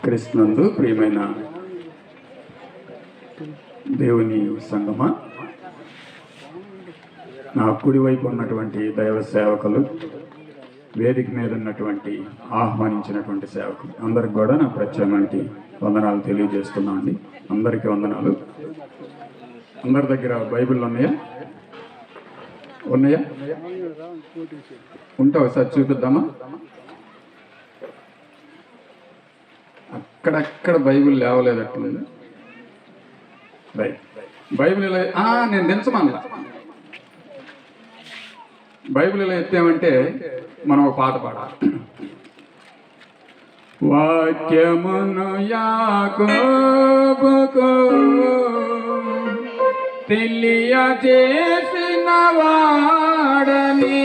క్రీస్తునందు ప్రియమైన దేవుని సంగమా, నా కుడివైపు ఉన్నటువంటి దైవ సేవకులు, వేదిక మీద ఉన్నటువంటి ఆహ్వానించినటువంటి సేవకులు అందరికి కూడా నా ప్రత్యేకమైన వందనాలు తెలియజేస్తున్నా అండి. అందరికీ వందనాలు. అందరి దగ్గర బైబిల్ ఉన్నాయా? ఉంటా ఒకసారి చూపిద్దామా? అక్కడక్కడ బైబిల్ లేవలేదట్టుంది. బైబిల్ ఇలా నేను దించమన్నా. బైబిల్ ఇలా ఎత్తామంటే మనం ఒక పాట పాడాలి. వాక్యమును యాకోబుకు తెలియజేసిన వాడని,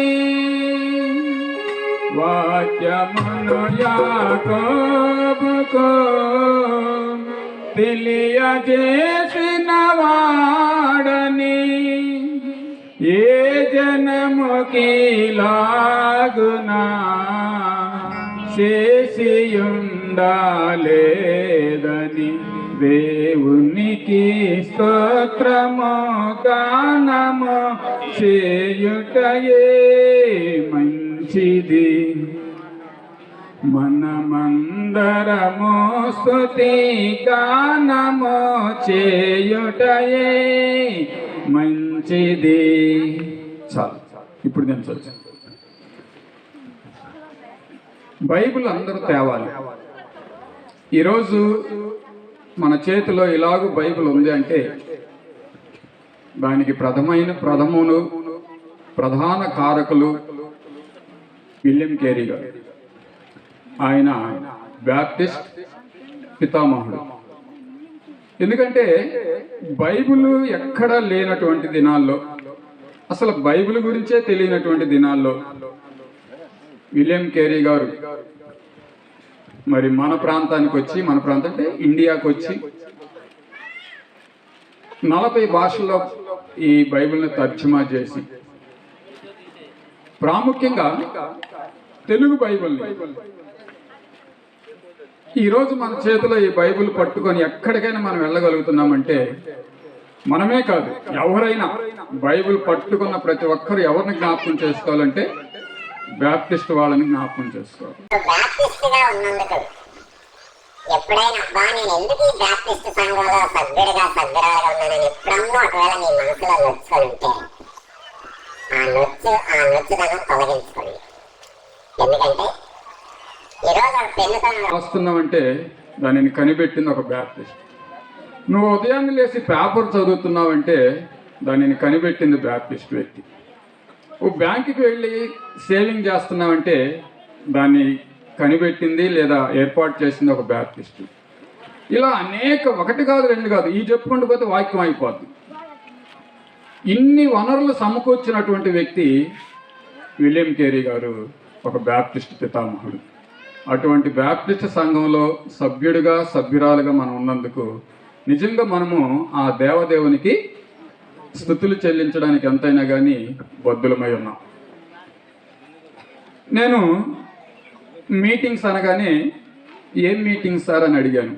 వాక్యమును యాకోబుకు తెలియజేసిన వాడని, ఏ జనముకి లాగునా చేసియుండాలేదని, దేవునికి స్తోత్రము గానము చేయుటయే మంచిది. మనమందరము స్తుతి గానము చేయుటయే మంచిది. చాలు, ఇప్పుడు నేను చదువు. బైబిల్ అందరూ తేవాలి. ఈరోజు మన చేతిలో ఇలాగూ బైబిల్ ఉంది అంటే దానికి ప్రధాన కారకులు విలియం కేరీ గారు. ఆయన బ్యాప్టిస్ట్ పితామహుడు. ఎందుకంటే బైబిల్ ఎక్కడా లేనటువంటి దినాల్లో, అసలు బైబిల్ గురించే తెలియనటువంటి దినాల్లో విలియం కేరీ గారు మరి మన ప్రాంతానికి వచ్చి, మన ప్రాంతం అంటే ఇండియాకు వచ్చి 40 భాషల్లో ఈ బైబిల్ని తర్జుమా చేసి, ప్రాముఖ్యంగా తెలుగు బైబిల్ని ఈరోజు మన చేతిలో ఈ బైబిల్ పట్టుకొని ఎక్కడికైనా మనం వెళ్ళగలుగుతున్నామంటే, మనమే కాదు ఎవరైనా బైబిల్ పట్టుకున్న ప్రతి ఒక్కరు ఎవరిని జ్ఞాపకం చేసుకోవాలంటే బ్యాప్టిస్ట్ వాళ్ళని జ్ఞాపకం చేసుకోవాలి. ఎప్పుడైనా నేను ఎందుకు ఈ బ్యాప్టిస్ట్ సంఘంలో సభ్యురాలుగా ఉన్నానని ఎప్పుడన్నా ఒకవేళ మీ మనసులో నొచ్చుకొని ఉంటే ఆ నొచ్చుదనం తొలగించుకోండి. ఎందుకంటే ఈరోజు పెన్నుతో వస్తున్నామంటే దానిని కనిపెట్టింది ఒక బ్యాప్టిస్ట్. నువ్వు ఉదయాన్నే లేచి పేపర్ చదువుతున్నావంటే దానిని కనిపెట్టింది బ్యాప్టిస్ట్ వ్యక్తి. ఓ బ్యాంకుకి వెళ్ళి సేవింగ్ చేస్తున్నావంటే దాన్ని కనిపెట్టింది లేదా ఏర్పాటు చేసింది ఒక బ్యాప్టిస్ట్. ఇలా అనేక, ఒకటి కాదు రెండు కాదు, ఈ చెప్పుకుంటూ పోతే వాక్యం అయిపోద్ది. ఇన్ని వనరులు సమకూర్చినటువంటి వ్యక్తి విలియం కేరీ గారు, ఒక బ్యాప్టిస్ట్ పితామహుడు. అటువంటి బ్యాప్టిస్ట్ సంఘంలో సభ్యురాలుగా మనం ఉన్నందుకు నిజంగా మనము ఆ దేవదేవునికి స్తుతులు చెల్లించడానికి ఎంతైనా కానీ బద్దులమై ఉన్నాం. నేను మీటింగ్స్ అనగానే ఏం మీటింగ్స్ సార్ అని అడిగాను.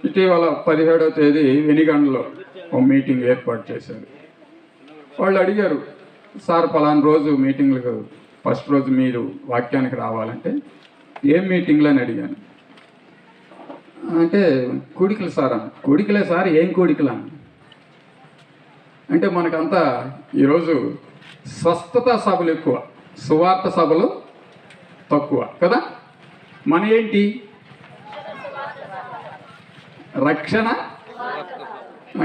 ఇటీవల 17వ తేదీ వెనిగండ్లో ఒక మీటింగ్ ఏర్పాటు చేశారు. వాళ్ళు అడిగారు, సార్ పలానా రోజు మీటింగ్లకు ఫస్ట్ రోజు మీరు వాక్యానికి రావాలంటే ఏం మీటింగ్లు అని అడిగాను. అంటే కూడికలు సార్ అన్న. కూడికలే సార్, ఏం కూడికలు అన్న అంటే మనకంతా ఈరోజు స్వస్థత సభలు ఎక్కువ, సువార్త సభలు తక్కువ కదా. మన ఏంటి? రక్షణ.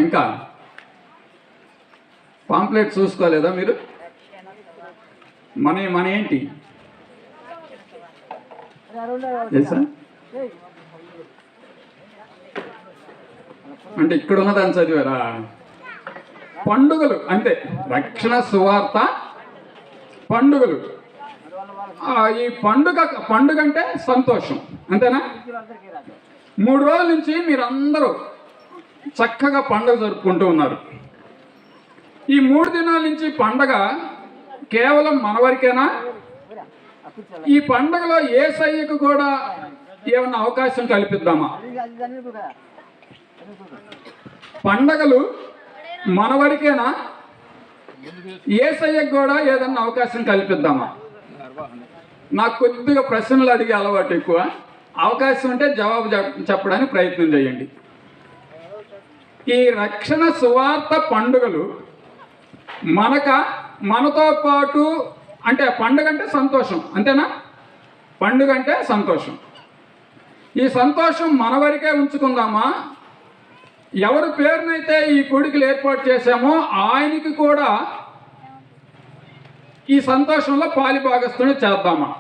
ఇంకా పాంప్లెట్ చూసుకోలేదా మీరు? మన ఏంటి? అంటే ఇక్కడ ఉన్నదాన్ని చదివారా? పండుగలు అంతే. రక్షణ, సువార్త, పండుగలు. ఈ పండుగ అంటే సంతోషం, అంతేనా? 3 రోజుల నుంచి మీరందరూ చక్కగా పండుగ జరుపుకుంటూ ఉన్నారు. ఈ 3 దినాల నుంచి పండగ కేవలం మన వరకేనా? ఈ పండగలో యేసయ్యకు కూడా ఏమన్నా అవకాశం కల్పిద్దామా? పండగలు మన వరకేనా? యేసయ్యకు కూడా ఏదన్నా అవకాశం కల్పిద్దామా? నాకు కొద్దిగా ప్రశ్నలు అడిగే అలవాటు ఎక్కువ. అవకాశం ఉంటే జవాబు చెప్పడానికి ప్రయత్నం చేయండి. ఈ రక్షణ సువార్త పండుగలు మనతో పాటు, అంటే పండుగ అంటే సంతోషం, అంతేనా? పండుగ అంటే సంతోషం. ఈ సంతోషం మన వరకే ఉంచుకుందామా? ఎవరి పేరునైతే ఈ కూడికలు ఏర్పాటు చేశామో ఆయనకి కూడా ఈ సంతోషంలో పాలిభాగస్తుని చేద్దామా?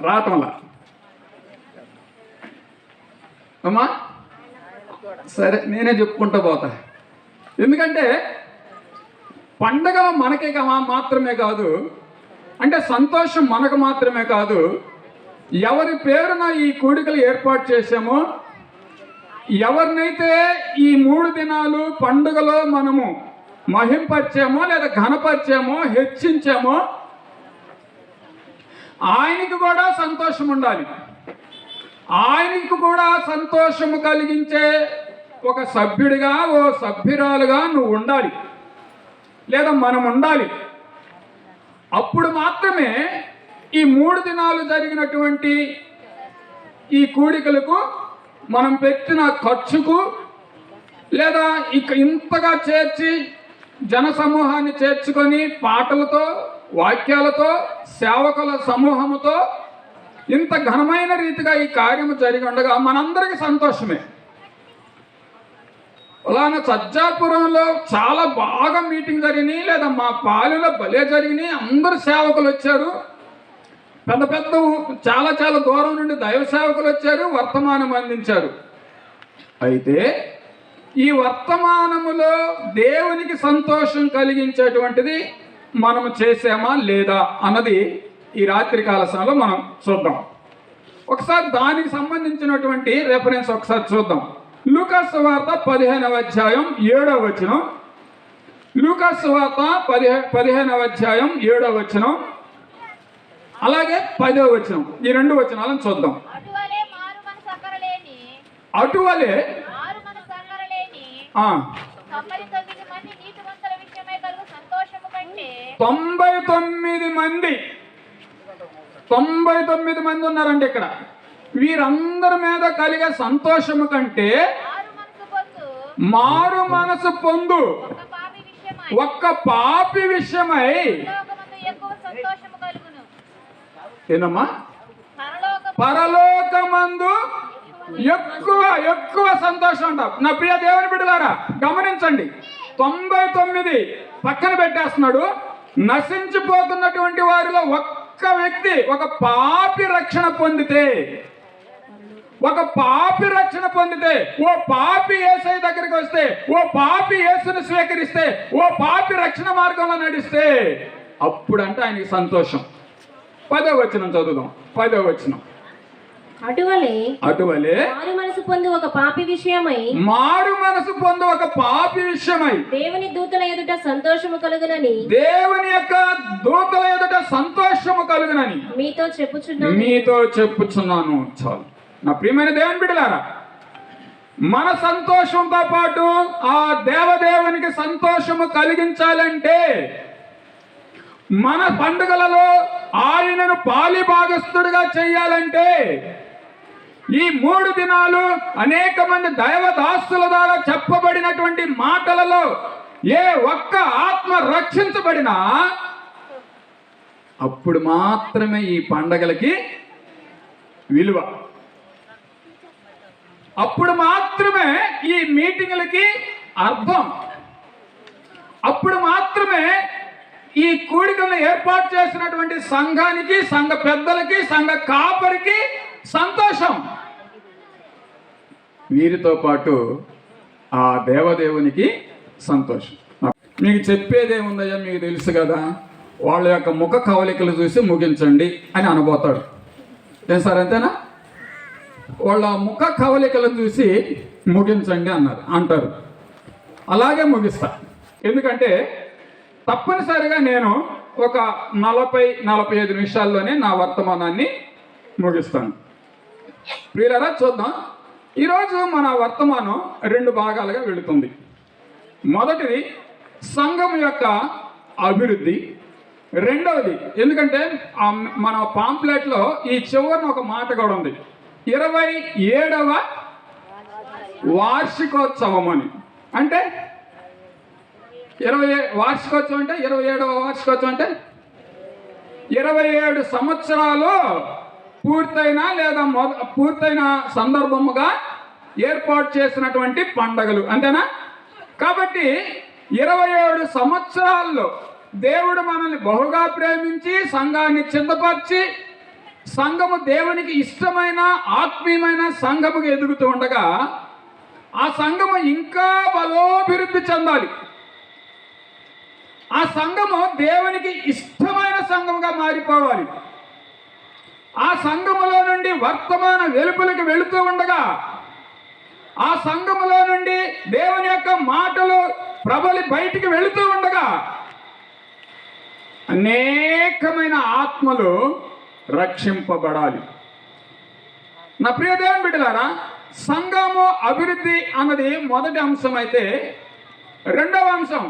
రావటంలా అమ్మా? సరే, నేనే చెప్పుకుంటూ పోతా. ఎందుకంటే పండగ మనకే మాత్రమే కాదు, అంటే సంతోషం మనకు మాత్రమే కాదు, ఎవరి పేరున ఈ కూడికలు ఏర్పాటు చేశామో, ఎవరినైతే ఈ 3 దినాలు పండుగలో మనము మహింపరిచామో లేదా ఘనపరిచామో, హెచ్చించామో, ఆయనకి కూడా సంతోషం ఉండాలి. ఆయనకి కూడా సంతోషము కలిగించే ఒక సభ్యుడిగా, ఓ సభ్యురాలుగా నువ్వు ఉండాలి, లేదా మనం ఉండాలి. అప్పుడు మాత్రమే ఈ 3 దినాలు జరిగినటువంటి ఈ కూడికలకు మనం పెట్టిన ఖర్చుకు, లేదా ఇంతగా చేర్చి జన సమూహాన్ని చేర్చుకొని పాటలతో, వాక్యాలతో, సేవకుల సమూహముతో ఇంత ఘనమైన రీతిగా ఈ కార్యము జరిగి ఉండగా మనందరికీ సంతోషమే. అలానే సజ్జాపురంలో చాలా బాగా మీటింగ్ జరిగినాయి, లేదా మా పాలెలో భలే జరిగినాయి. అందరు సేవకులు వచ్చారు, పెద్ద పెద్ద చాలా చాలా దూరం నుండి దైవ సేవకులు వచ్చారు, వర్తమానం అందించారు. అయితే ఈ వర్తమానములో దేవునికి సంతోషం కలిగించేటువంటిది మనము చేసామా లేదా అన్నది ఈ రాత్రికాల సమయంలో మనం చూద్దాం. ఒకసారి దానికి సంబంధించినటువంటి రెఫరెన్స్ ఒకసారి చూద్దాం. లూకాసు సువార్త 15వ అధ్యాయం 7వ వచనం. లూకాసు సువార్త 15వ అధ్యాయం 7వ వచనం, అలాగే 10వ వచనం, ఈ 2 వచనాలను చూద్దాం. అటువలే 99 మంది ఉన్నారండి ఇక్కడ. వీరందరి మీద కలిగే సంతోషము కంటే మారు మనసు పొందు ఒక్క పాపి విషయమై ఏనమ్మా పరలోకమందు ఎక్కువ సంతోషం అంట. నా ప్రియ దేవుని బిడ్డలారా గమనించండి, 99 పక్కన పెట్టేస్తున్నాడు. నశించిపోతున్నటువంటి వారిలో ఒక్క వ్యక్తి, ఒక పాపి రక్షణ పొందితే, ఓ పాపి యేసయ్య దగ్గరికి వస్తే, ఓ పాపి యేసుని స్వీకరిస్తే, ఓ పాపి రక్షణ మార్గంలో నడిస్తే, అప్పుడంటే ఆయనకి సంతోషం. 10వ వచనం చదువుదాం. 10వ వచనం. అటువలే మారు మనసు పొందు ఒక పాపి విషయమై దేవుని దూతల ఎదుట సంతోషము కలుగునని, దేవుని యొక్క దూతల ఎదుట సంతోషము కలుగునని మీతో చెప్పుచున్నాను. చాలు. నా ప్రియమైన దేవుని బిడ్డలారా, మన సంతోషంతో పాటు ఆ దేవదేవునికి సంతోషము కలిగించాలంటే, మన పండుగలలో ఆయనను పాలిభాగస్తుడిగా చేయాలంటే, ఈ 3 దినాలు అనేక మంది దైవదాసుల ద్వారా చెప్పబడినటువంటి మాటలలో ఏ ఒక్క ఆత్మ రక్షించబడినా అప్పుడు మాత్రమే ఈ పండగలకి విలువ, అప్పుడు మాత్రమే ఈ మీటింగులకి అర్థం, అప్పుడు మాత్రమే ఈ కూడికలను ఏర్పాటు చేసినటువంటి సంఘానికి, సంఘ పెద్దలకి, సంఘ కాపరికి సంతోషం. వీరితో పాటు ఆ దేవదేవునికి సంతోషం. మీకు చెప్పేదేముందయ్యా, మీకు తెలుసు కదా, వాళ్ళ యొక్క ముఖ కవలికలు చూసి ముగించండి అని అనబోతాడు. ఏం సార్, అంతేనా? వాళ్ళ ముఖ కవలికలను చూసి ముగించండి అంటారు. అలాగే ముగిస్తా. ఎందుకంటే తప్పనిసరిగా నేను ఒక 40-45 నిమిషాల్లోనే నా వర్తమానాన్ని ముగిస్తాను. ప్రియులారా, చూద్దాం. ఈరోజు మన వర్తమానం 2 భాగాలుగా వెళుతుంది. మొదటిది సంఘం యొక్క అభివృద్ధి. రెండవది, ఎందుకంటే మన పాంప్లెట్లో ఈ చివరిన ఒక మాట కూడా ఉంది, 27వ వార్షికోత్సవం అని. అంటే వార్షికోత్సవం అంటే 27వ వార్షికోత్సవం అంటే 27 సంవత్సరాలు పూర్తయిన లేదా పూర్తయిన సందర్భముగా ఏర్పాటు చేసినటువంటి పండగలు, అంతేనా? కాబట్టి 27 సంవత్సరాల్లో దేవుడు మనల్ని బహుగా ప్రేమించి సంఘాన్ని చింతపరిచి సంఘము దేవునికి ఇష్టమైన ఆత్మీయమైన సంఘముగా ఎదుగుతూ ఉండగా ఆ సంఘము ఇంకా బలోభివృద్ధి చెందాలి. ఆ సంఘము దేవునికి ఇష్టమైన సంఘముగా మారిపోవాలి. ఆ సంఘములో నుండి వర్తమాన వెలుపలికి వెళుతూ ఉండగా ఆ సంఘములో నుండి దేవుని యొక్క మాటలు ప్రబలి బయటికి వెళుతూ ఉండగా అనేకమైన ఆత్మలు రక్షింపబడాలి. నా ప్రియ దేవుని బిడ్డలారా, సంఘము అభివృద్ధి అన్నది మొదటి అంశం అయితే, రెండవ అంశం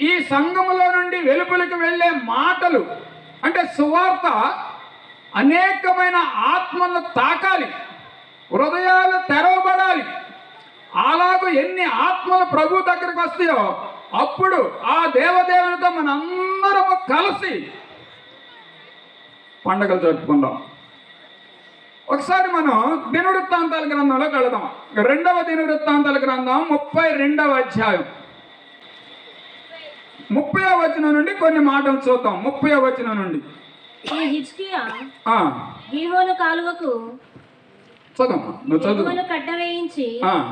ఈ సంఘములో నుండి వెలుపలికి వెళ్ళే మాటలు అంటే సువార్త అనేకమైన ఆత్మలను తాకాలి, హృదయాలు తెరవబడాలి. అలాగూ ఎన్ని ఆత్మలు ప్రభు దగ్గరకు వస్తాయో అప్పుడు ఆ దేవదేవునితో మనందరము కలిసి పండగలు జరుపుకుందాం. ఒకసారి మనం దినవృత్తాంతాల గ్రంథంలోకి వెళదాం. 2వ దినవృత్తాంతాల గ్రంథం 32వ అధ్యాయం 30వ వచనం నుండి కొన్ని మాటలు చూద్దాం. 30వ వచనం నుండి. ఈ హిజ్కియా గీహోను కాలువకు ఎగువను కట్టవేయించి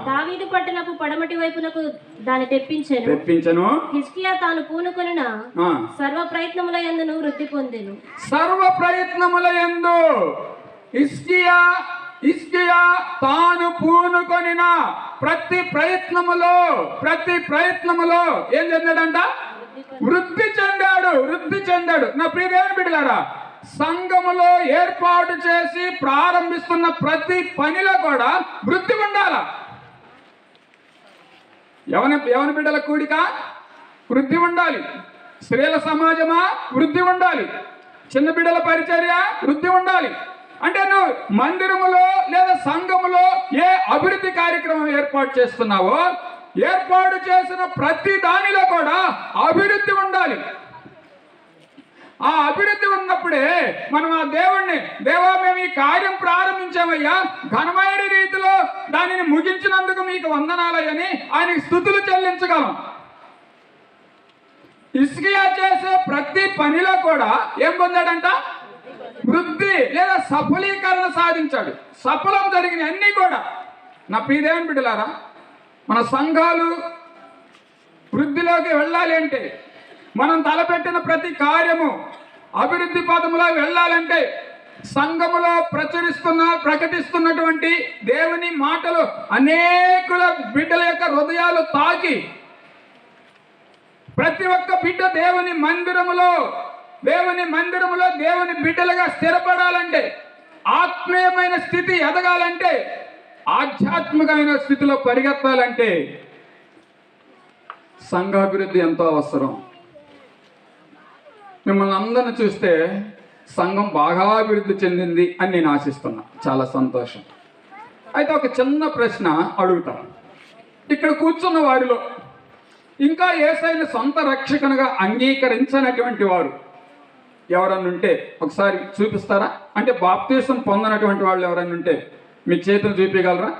దావీదు పట్టణపు పడమటి వైపునకు దాన్ని తెప్పించెను. హిజ్కియా తాను పూనుకొనిన సర్వ ప్రయత్నముల యందును వృద్ధి పొందెను. సర్వ ప్రయత్నముల యందు హిజ్కియా తాను పూనుకొనిన ప్రతి ప్రయత్నములో ఏం చెందాడంట? వృద్ధి చెందాడు. నా ప్రియ దేవుని బిడ్డలారా, సంఘములో ఏర్పాటు చేసి ప్రారంభిస్తున్న ప్రతి పనిలో కూడా వృద్ధి ఉండాల. యవన బిడ్డల కూడిక వృద్ధి ఉండాలి. స్త్రీల సమాజమా వృద్ధి ఉండాలి. చిన్న బిడ్డల పరిచర్య వృద్ధి ఉండాలి. అంటే నువ్వు మందిరములో లేదా సంఘములో ఏ అభివృద్ధి కార్యక్రమం ఏర్పాటు చేస్తున్నావో ఏర్పాటు చేసిన ప్రతి దానిలో కూడా అభివృద్ధి ఉండాలి. ఆ అభివృద్ధి ఉన్నప్పుడే మనం ఆ దేవుణ్ణి, దేవా మేము ఈ కార్యం ప్రారంభించామయ్యా, ఘనమైన రీతిలో దానిని ముగించినందుకు మీకు వందనాలయ్యని ఆయనకి స్తుతులు చెల్లించగలం. హిజ్కియా చేసే ప్రతి పనిలో కూడా ఏం పొందాడంట? వృద్ధి లేదా సఫలీకరణ సాధించాడు. సఫలం జరిగిన అన్నీ కూడా. నా ప్రియదేవుని బిడ్డలారా, మన సంఘాలు వృద్ధిలోకి వెళ్ళాలి అంటే, మనం తలపెట్టిన ప్రతి కార్యము అభివృద్ధి పదములో వెళ్ళాలంటే, సంఘములో ప్రకటిస్తున్నటువంటి దేవుని మాటలు అనేకుల బిడ్డల యొక్క హృదయాలు తాకి ప్రతి ఒక్క బిడ్డ దేవుని మందిరములో దేవుని బిడ్డలుగా స్థిరపడాలంటే, ఆత్మీయమైన స్థితి ఎదగాలంటే, ఆధ్యాత్మికమైన స్థితిలో పరిగెత్తాలంటే సంఘాభివృద్ధి ఎంతో అవసరం. మిమ్మల్ని అందరిని చూస్తే సంఘం బాగా అభివృద్ధి చెందింది అని నేను ఆశిస్తున్నా. చాలా సంతోషం. అయితే ఒక చిన్న ప్రశ్న అడుగుతాను. ఇక్కడ కూర్చున్న వారిలో ఇంకా యేసయ్యను సొంత రక్షకునిగా అంగీకరించనటువంటి వారు ఎవరన్నా ఉంటే ఒకసారి చూపిస్తారా? అంటే బాప్తీసం పొందనటువంటి వాళ్ళు ఎవరన్నా ఉంటే మీ చేతులు చూపించగలరా?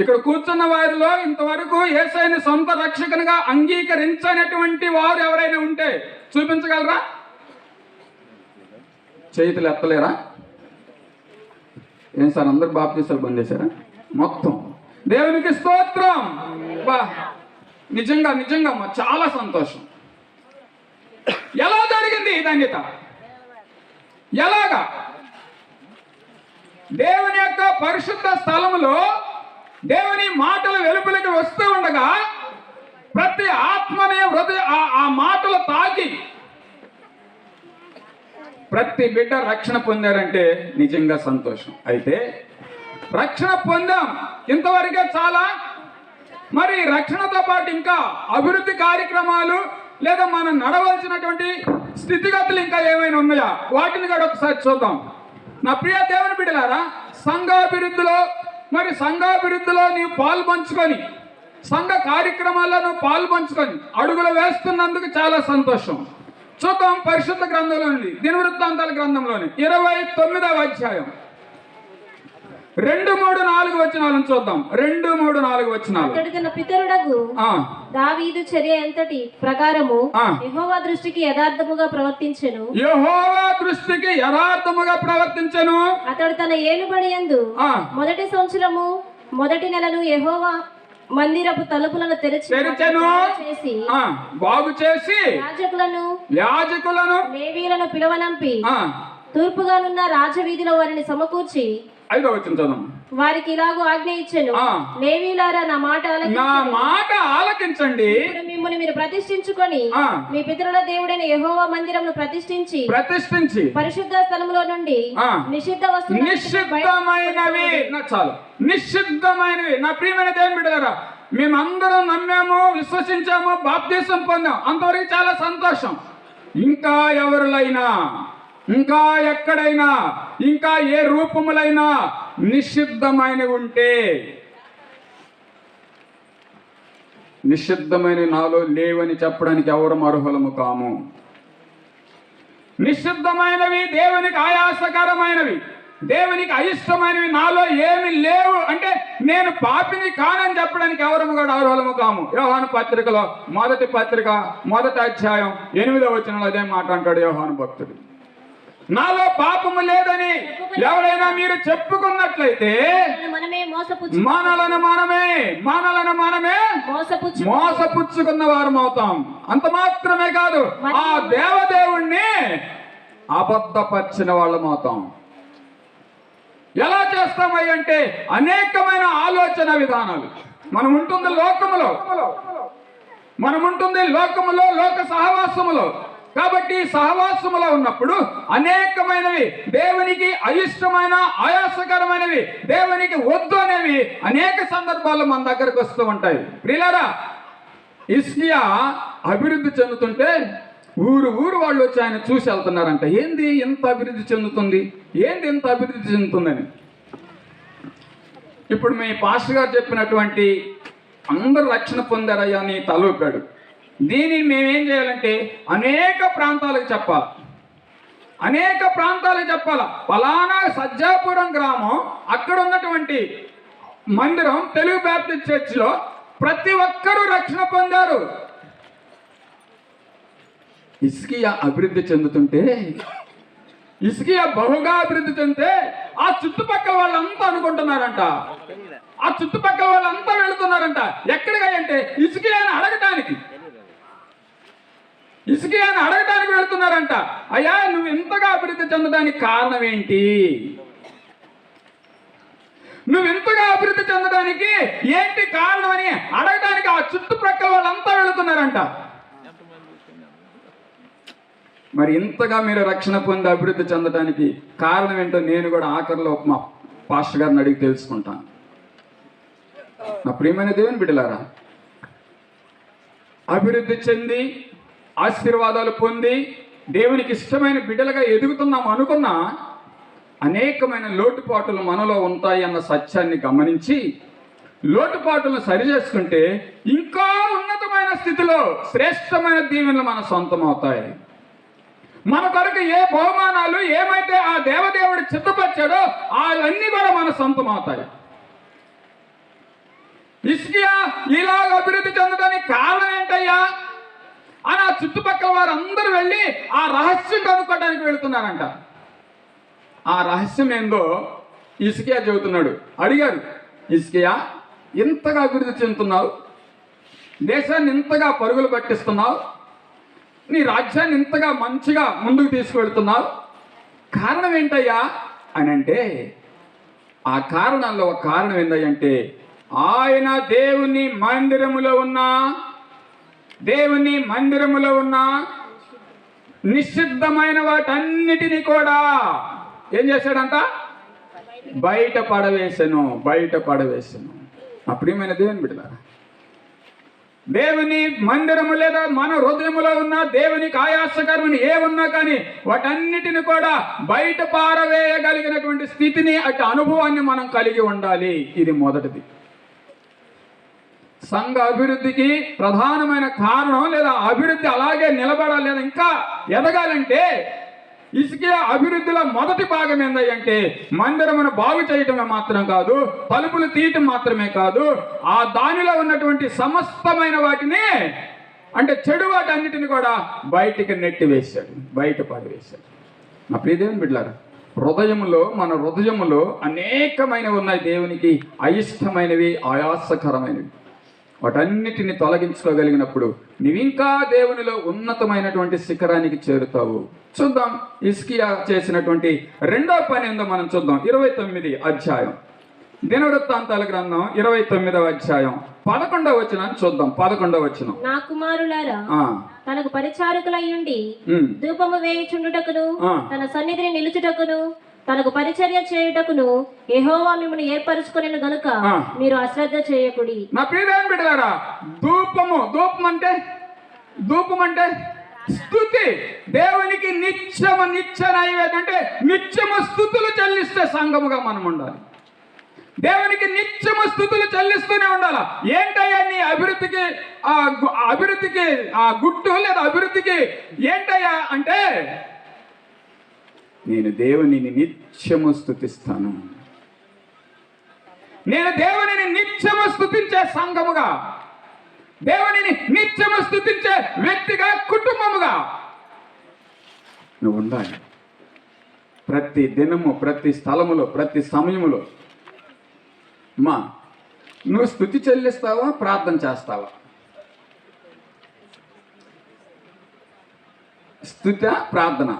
ఇక్కడ కూర్చున్న వారిలో ఇంతవరకు యేసయ్యను సొంత రక్షకునిగా అంగీకరించనటువంటి వారు ఎవరైనా ఉంటే చూపించగలరా? చేతులు ఎత్తలేరా? ఏం సార్, అందరు బాప్తీసాలు బంద్ చేశారా? మొత్తం దేవునికి స్తోత్రం. బా, నిజంగా చాలా సంతోషం. ఎలా జరిగింది ఈ ధన్యత? ఎలాగా? దేవుని యొక్క పరిశుద్ధ స్థలములో దేవుని మాటలు వెలుపలికి వస్తూ ఉండగా ప్రతి ఆత్మనే ఆ మాటలు తాకి ప్రతి బిడ్డ రక్షణ పొందారంటే నిజంగా సంతోషం. అయితే రక్షణ పొందాం ఇంతవరకే చాలా? మరి రక్షణతో పాటు ఇంకా అభివృద్ధి కార్యక్రమాలు లేదా మనం నడవలసినటువంటి స్థితిగతులు ఇంకా ఏమైనా ఉన్నాయా? వాటిని కూడా ఒకసారి చూద్దాం. నా ప్రియ దేవుని బిడ్డలారా, సంఘాభివృద్ధిలో నీవు పాలు పంచుకొని, సంఘ కార్యక్రమాల్లో నువ్వు పాలు పంచుకొని అడుగులు వేస్తున్నందుకు చాలా సంతోషం. చూద్దాం పరిశుద్ధ గ్రంథంలో నుండి, దినవృత్తాంతాల గ్రంథంలోని 29వ అధ్యాయం 2, 3, 4 వచనాలను చూద్దాం. 2, 3, 4 వచనాలు. అతడు తన పితరుడగు దావీదు చర్య ఎంతటి ప్రకారము యెహోవా దృష్టికి యథార్థముగా ప్రవర్తించెను. అతడు తన ఏలుబడి యందు మొదటి సంవత్సరము మొదటి నెలను యెహోవా మందిరపు తలుపులను తెరచెను, బాగు చేసి యాజకులను లేవీయులను పిలువనంపి తూర్పుగానున్న రాజవీధిలో వారిని సమకూర్చి 5వ వచనం చదువు. వారికి ఇలాగూ ఆజ్ఞ ఇచ్చెను, లేవీయులారా నా మాట ఆలకించండి. మిమ్మల్ని మీరు ప్రతిష్ఠించుకొని మీ పితరుల దేవుడైన యెహోవా మందిరమును ప్రతిష్ఠించి పరిశుద్ధ స్థలములో నుండి నిషిద్ధ నిషిద్ధమైనవి చాలు నిషిద్ధమైనవి. నా ప్రియమైన దేవుని బిడ్డలారా, మేమందరం నమ్మాము, విశ్వసించాము, బాప్తీసం పొందాం, అంతవరకు చాలా సంతోషం. ఇంకా ఎవరులైనా, ఇంకా ఎక్కడైనా, ఇంకా ఏ రూపములైనా నిషిద్ధమైనవి ఉంటే, నిషిద్ధమైన నాలో లేవని చెప్పడానికి ఎవరు అర్హులము కాము. నిషిద్ధమైనవి, దేవునికి ఆయాసకరమైనవి, దేవునికి అయిష్టమైనవి నాలో ఏమి లేవు అంటే నేను పాపిని కానని చెప్పడానికి ఎవరము కూడా అర్హులము కాము. యోహాను పత్రికలో మొదటి పత్రిక 1వ అధ్యాయం 8వ వచనంలో అదే మాట అంటాడు యోహాను భక్తుడు. నాలో పాపము లేదని ఎవరైనా మీరు చెప్పుకున్నట్లయితే మనలను మనమే మోసపుచ్చుకున్న వారం అవుతాం. అంత మాత్రమే కాదు, ఆ దేవదేవుణ్ణి అబద్ధపరిచిన వాళ్ళం అవుతాం. ఎలా చేస్తామయ్య అంటే అనేకమైన ఆలోచన విధానాలు. మనం ఉంటుంది లోకములో, లోక సహవాసములో. కాబట్టి సహవాసములో ఉన్నప్పుడు అనేకమైనవి, దేవునికి అయిష్టమైన, ఆయాసకరమైనవి, దేవునికి వద్దు అనేవి అనేక సందర్భాల్లో మన దగ్గరకు వస్తూ ఉంటాయి. ప్రియులారా, హిజ్కియా అభివృద్ధి చెందుతుంటే ఊరు వాళ్ళు వచ్చి ఆయన చూసి వెళ్తున్నారంట. ఏంది ఎంత అభివృద్ధి చెందుతుందని. ఇప్పుడు మీ పాస్టర్ గారు చెప్పినటువంటి అందరూ రక్షణ పొందారయ్యా అని తలూపాడు. దీనిని మేమేం చేయాలంటే అనేక ప్రాంతాలకు చెప్పాలి. ఫలానా సజ్జాపురం గ్రామం, అక్కడ ఉన్నటువంటి మందిరం తెలుగు బ్యాప్టిస్ట్ చర్చిలో ప్రతి ఒక్కరూ రక్షణ పొందారు. హిజ్కియా అభివృద్ధి చెందుతుంటే, హిజ్కియా బహుగా అభివృద్ధి చెందితే ఆ చుట్టుపక్కల వాళ్ళంతా అనుకుంటున్నారంట, ఆ చుట్టుపక్కల వాళ్ళంతా వెళుతున్నారంట. ఎక్కడికి అంటే హిజ్కియాని అడగటానికి వెళుతున్నారంట. అయ్యా, నువ్వు ఇంతగా అభివృద్ధి చెందడానికి కారణం ఏంటి? నువ్వు ఇంతగా అభివృద్ధి చెందడానికి ఏంటి కారణం అని అడగడానికి ఆ చుట్టుపక్కల వాళ్ళంతా వెళుతున్నారంట. మరి ఇంతగా మీరు రక్షణ పొంది అభివృద్ధి చెందడానికి కారణం ఏంటో నేను కూడా ఆఖరిలో మా పాస్టర్ గారిని అడిగి తెలుసుకుంటాను. నా ప్రియమైన దేవుని బిడ్డలారా, అభివృద్ధి చెంది ఆశీర్వాదాలు పొంది దేవునికి ఇష్టమైన బిడ్డలుగా ఎదుగుతున్నాం అనుకున్నా అనేకమైన లోటుపాటులు మనలో ఉంటాయి అన్న సత్యాన్ని గమనించి లోటుపాటులను సరిచేసుకుంటే ఇంకా ఉన్నతమైన స్థితిలో శ్రేష్టమైన దీవెనలు మన సొంతం అవుతాయి. మన కొరకు ఏ బహుమానాలు ఏమైతే ఆ దేవదేవుడు చిత్తపరిచాడో అవన్నీ కూడా మన సొంతం అవుతాయి. హిజ్కియా ఇలాగ అభివృద్ధి చెందడానికి కారణం ఏంటయ్యా అని ఆ చుట్టుపక్కల వారందరూ వెళ్ళి ఆ రహస్యం కనుక్కోవడానికి వెళుతున్నారంట. ఆ రహస్యం ఏందో హిజ్కియా చెబుతున్నాడు. అడిగారు, హిజ్కియా ఇంతగా అభివృద్ధి చెందుతున్నావు, దేశాన్ని ఇంతగా పరుగులు పట్టిస్తున్నావు, నీ రాజ్యాన్ని ఇంతగా మంచిగా ముందుకు తీసుకువెళ్తున్నావు, కారణం ఏంటయ్యా అని అంటే ఆ కారణాల్లో ఒక కారణం ఏంటంటే ఆయన దేవుని మందిరములో ఉన్న నిషిద్ధమైన వాటన్నిటినీ కూడా ఏం చేశాడంట? బయట పడవేశాను. నా ప్రియమైన దేవుని బిడ్డలారా, దేవుని మందిరము లేదా మన హృదయములో ఉన్న దేవునికి ఆయాసకరమని ఏమున్నా కానీ వాటన్నిటిని కూడా బయట పారవేయగలిగినటువంటి స్థితిని, అటు అనుభవాన్ని మనం కలిగి ఉండాలి. ఇది మొదటిది. సంఘ అభివృద్ధికి ప్రధానమైన కారణం, లేదా అభివృద్ధి అలాగే నిలబడాలి లేదా ఇంకా ఎదగాలంటే హిజ్కియా అభివృద్ధిలో మొదటి భాగం ఏంటంటే మందిరమును బాగు చేయటమే మాత్రం కాదు, తలుపులు తీయటం మాత్రమే కాదు, ఆ దానిలో ఉన్నటువంటి సమస్తమైన వాటిని, అంటే చెడు వాటి అన్నిటిని కూడా బయటికి నెట్టివేశాడు, బయట పడవేశాడు. నా ప్రియదేవుని బిడ్డలారా, మన హృదయములో అనేకమైనవి ఉన్నాయి, దేవునికి అయిష్టమైనవి, ఆయాసకరమైనవి. వాటన్నిటిని తొలగించుకోగలిగినప్పుడు నీవింకా దేవునిలో ఉన్నతమైనటువంటి శిఖరానికి చేరుతావు. చూద్దాం హిజ్కియా చేసినటువంటి రెండో పని ఏందో మనం చూద్దాం. 29వ అధ్యాయం, దినవృత్తాంతాల గ్రంథం 29వ అధ్యాయం 11వ వచనాన్ని చూద్దాం. 11వ వచనం, నా కుమారులారా తనకు పరిచారకులయ్యుండి ధూపము వేయుచుండుటకును తన సన్నిధిని నిలుచుటకును తనకు పరిచర్య చేయుటకును యెహోవా మిమ్మల్ని ఏర్పరచుకొనెను గనుక మీరు అశ్రద్ధ చేయకుడి. నా ప్రియదేవుని బిడ్డలారా, ధూపం అంటే స్తుతి. దేవునికి నిత్య నైవేద్యం అంటే నిత్యము స్తుతులు చెల్లిస్తే సంఘముగా మనం ఉండాలి. దేవునికి నిత్యము స్తుతులు చెల్లిస్తూనే ఉండాలి. ఏంటయ్యా నీ అభివృద్ధికి ఆ గుట్టు లేదా అభివృద్ధికి ఏంటయ్యా అంటే, నేను దేవునిని నిత్యము స్తుతిస్తాను. నేను దేవునిని నిత్యము స్తుతించే సంఘముగా, దేవునిని నిత్యము స్తుతించే వ్యక్తిగా, కుటుంబముగా నువ్వు ఉండాలి. ప్రతి దినము, ప్రతి స్థలములో, ప్రతి సమయములో నువ్వు స్తుతి చెల్లిస్తావా, ప్రార్థన చేస్తావా? స్తుత, ప్రార్థన.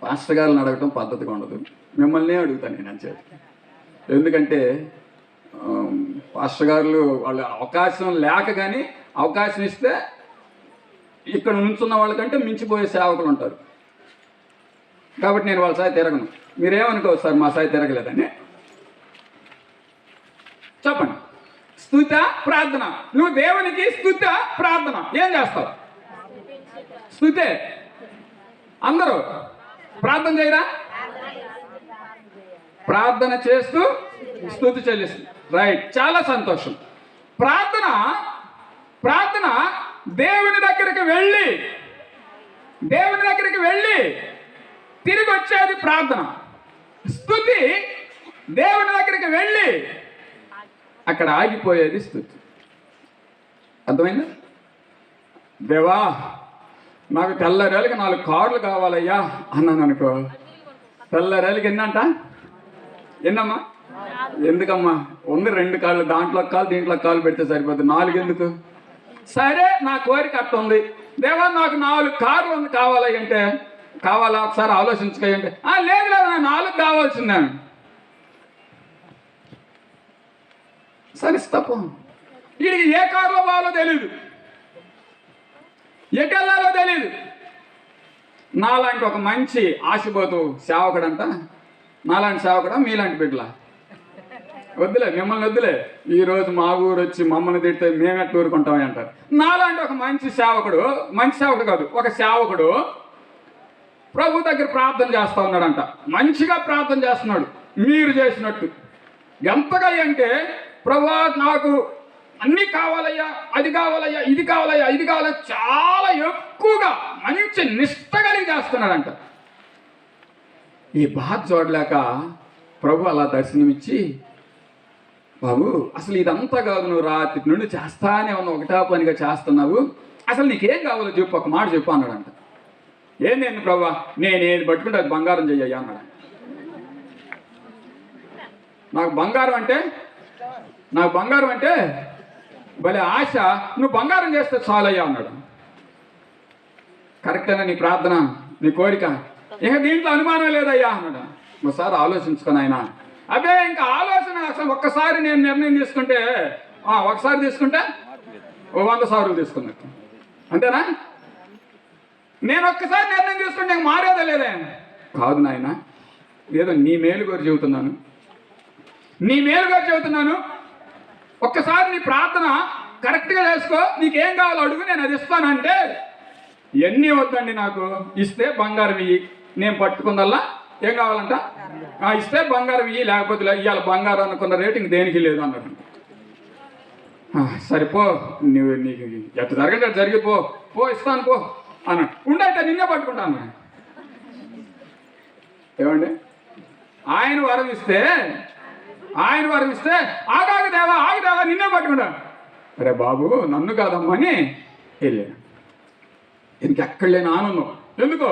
పాస్టర్ గారిని అడగటం పద్ధతిగా ఉండదు, మిమ్మల్ని అడుగుతాను నేను అని చెప్పి. ఎందుకంటే పాస్టర్ గారు వాళ్ళు అవకాశం లేక కానీ అవకాశం ఇస్తే ఇక్కడ నుంచున్న వాళ్ళకంటే మించిపోయే సేవకులు ఉంటారు. కాబట్టి నేను వాళ్ళ సాయి తిరగను. మీరేమనుకోవచ్చు సార్ మా సాయి తిరగలేదని. చెప్పండి. స్తుత, ప్రార్థన. నువ్వు దేవునికి స్తుత, ప్రార్థన ఏం చేస్తావు? స్తుతే. అందరూ ప్రార్థన చేయరా? ప్రార్థన చేస్తూ స్తుతి చెల్లిస్తుంది. రైట్, చాలా సంతోషం. ప్రార్థన దేవుని దగ్గరికి వెళ్ళి తిరిగి వచ్చేది ప్రార్థన. స్తుతి దేవుని దగ్గరికి వెళ్ళి అక్కడ ఆగిపోయేది స్తుతి. అర్థమైందా? దేవా నాకు తెల్లరేళ్ళకి 4 కార్లు కావాలయ్యా అన్నాను అనుకో, తెల్లరేళ్ళకి ఎన్నమ్మా? ఎందుకమ్మా? ఉంది 2 కార్లు, దాంట్లో కాలు దీంట్లో కాలు పెడితే సరిపోతుంది, 4 ఎందుకు? సరే నా కోరిక అట్ట ఉంది, దేవా నాకు 4 కార్లు కావాలయ్య అంటే, కావాలా ఒకసారి ఆలోచించుకోయండి. లేదు నాకు 4 కావాల్సిందే. సరే తప్పు. వీడికి ఏ కారులో పోవాలో తెలియదు, ఎటు వెళ్ళాలో తెలియదు. నాలాంటి ఒక మంచి ఆశపోతు సేవకుడంట, నాలాంటి సేవకుడా మీలాంటి బిడ్డలా? వద్దులే, మిమ్మల్ని వద్దులే. ఈరోజు మా ఊరు వచ్చి మమ్మల్ని తిడితే మేమెట్టు ఊరుకుంటామని అంటారు. నాలాంటి ఒక మంచి సేవకుడు కాదు, ఒక సేవకుడు ప్రభు దగ్గర ప్రార్థన చేస్తా ఉన్నాడంట. మంచిగా ప్రార్థన చేస్తున్నాడు, మీరు చేసినట్టు. ఎంతగా అంటే, ప్రభువా నాకు అన్నీ కావాలయ్యా, అది కావాలయ్యా, ఇది కావాలయ్యా, ఇది కావాలయ్యా, చాలా ఎక్కువగా మంచి నిష్ట కలిగి చేస్తున్నాడంట. ఈ బాధ చూడలేక ప్రభు అలా దర్శనమిచ్చి, బాబు అసలు ఇదంతా కాదు, నువ్వు రాత్రి నుండి చేస్తానే ఉన్నావు, ఒకటా పనిగా చేస్తున్నావు, అసలు నీకేం కావాలో చెప్పు, ఒక మాట చెప్పు అన్నాడంట. ఏంది ప్రభు, నేనేది పట్టుకుంటే అది బంగారం చెయ్యయ్యా అన్నాడు. నాకు బంగారం అంటే భలే ఆశ, నువ్వు బంగారం చేస్తే చాలయ్యా అన్నాడు. కరెక్టేనా నీ ప్రార్థన, నీ కోరిక? ఇక దీంట్లో అనుమానం లేదయ్యా అన్నాడు. ఒకసారి ఆలోచించుకొని ఆయన, అదే ఇంకా ఆలోచన అసలు ఒక్కసారి నేను నిర్ణయం తీసుకుంటే, ఒకసారి తీసుకుంటే 100 సార్లు తీసుకున్నట్టు, అంతేనా? నేను ఒక్కసారి నిర్ణయం తీసుకుంటే నాకు మారేదా లేదా? కాదు నాయన, ఏదో నీ మేలు గారు చెబుతున్నాను, నీ మేలు గారు చెబుతున్నాను. ఒక్కసారి నీ ప్రార్థన కరెక్ట్గా చేసుకో, నీకేం కావాలో అడుగు, నేను అది ఇస్తానంటే ఎన్ని వద్దండి, నాకు ఇస్తే బంగారం ఇయ్యి, నేను పట్టుకుందల్లా ఏం కావాలంట ఇస్తే బంగారం ఇయ్యి, లేకపోతే ఇవాళ బంగారం అనుకున్న రేటింగ్ దేనికి లేదు అన్నాడు. సరిపో, నువ్వు నీకు ఎట్ట జరగండి అటు జరిగి పో పో ఇస్తాను పో అన్నాడు. ఉండట నిన్నే పట్టుకుంటాను. ఏమండి, ఆయన వరం ఇస్తే ఆగాగదేవా నిన్నే పట్టుకుంటాను. అరే బాబు, నన్ను కాదమ్మా అని వెళ్ళాను. ఇంకెక్కడ లేని ఆనందం. ఎందుకో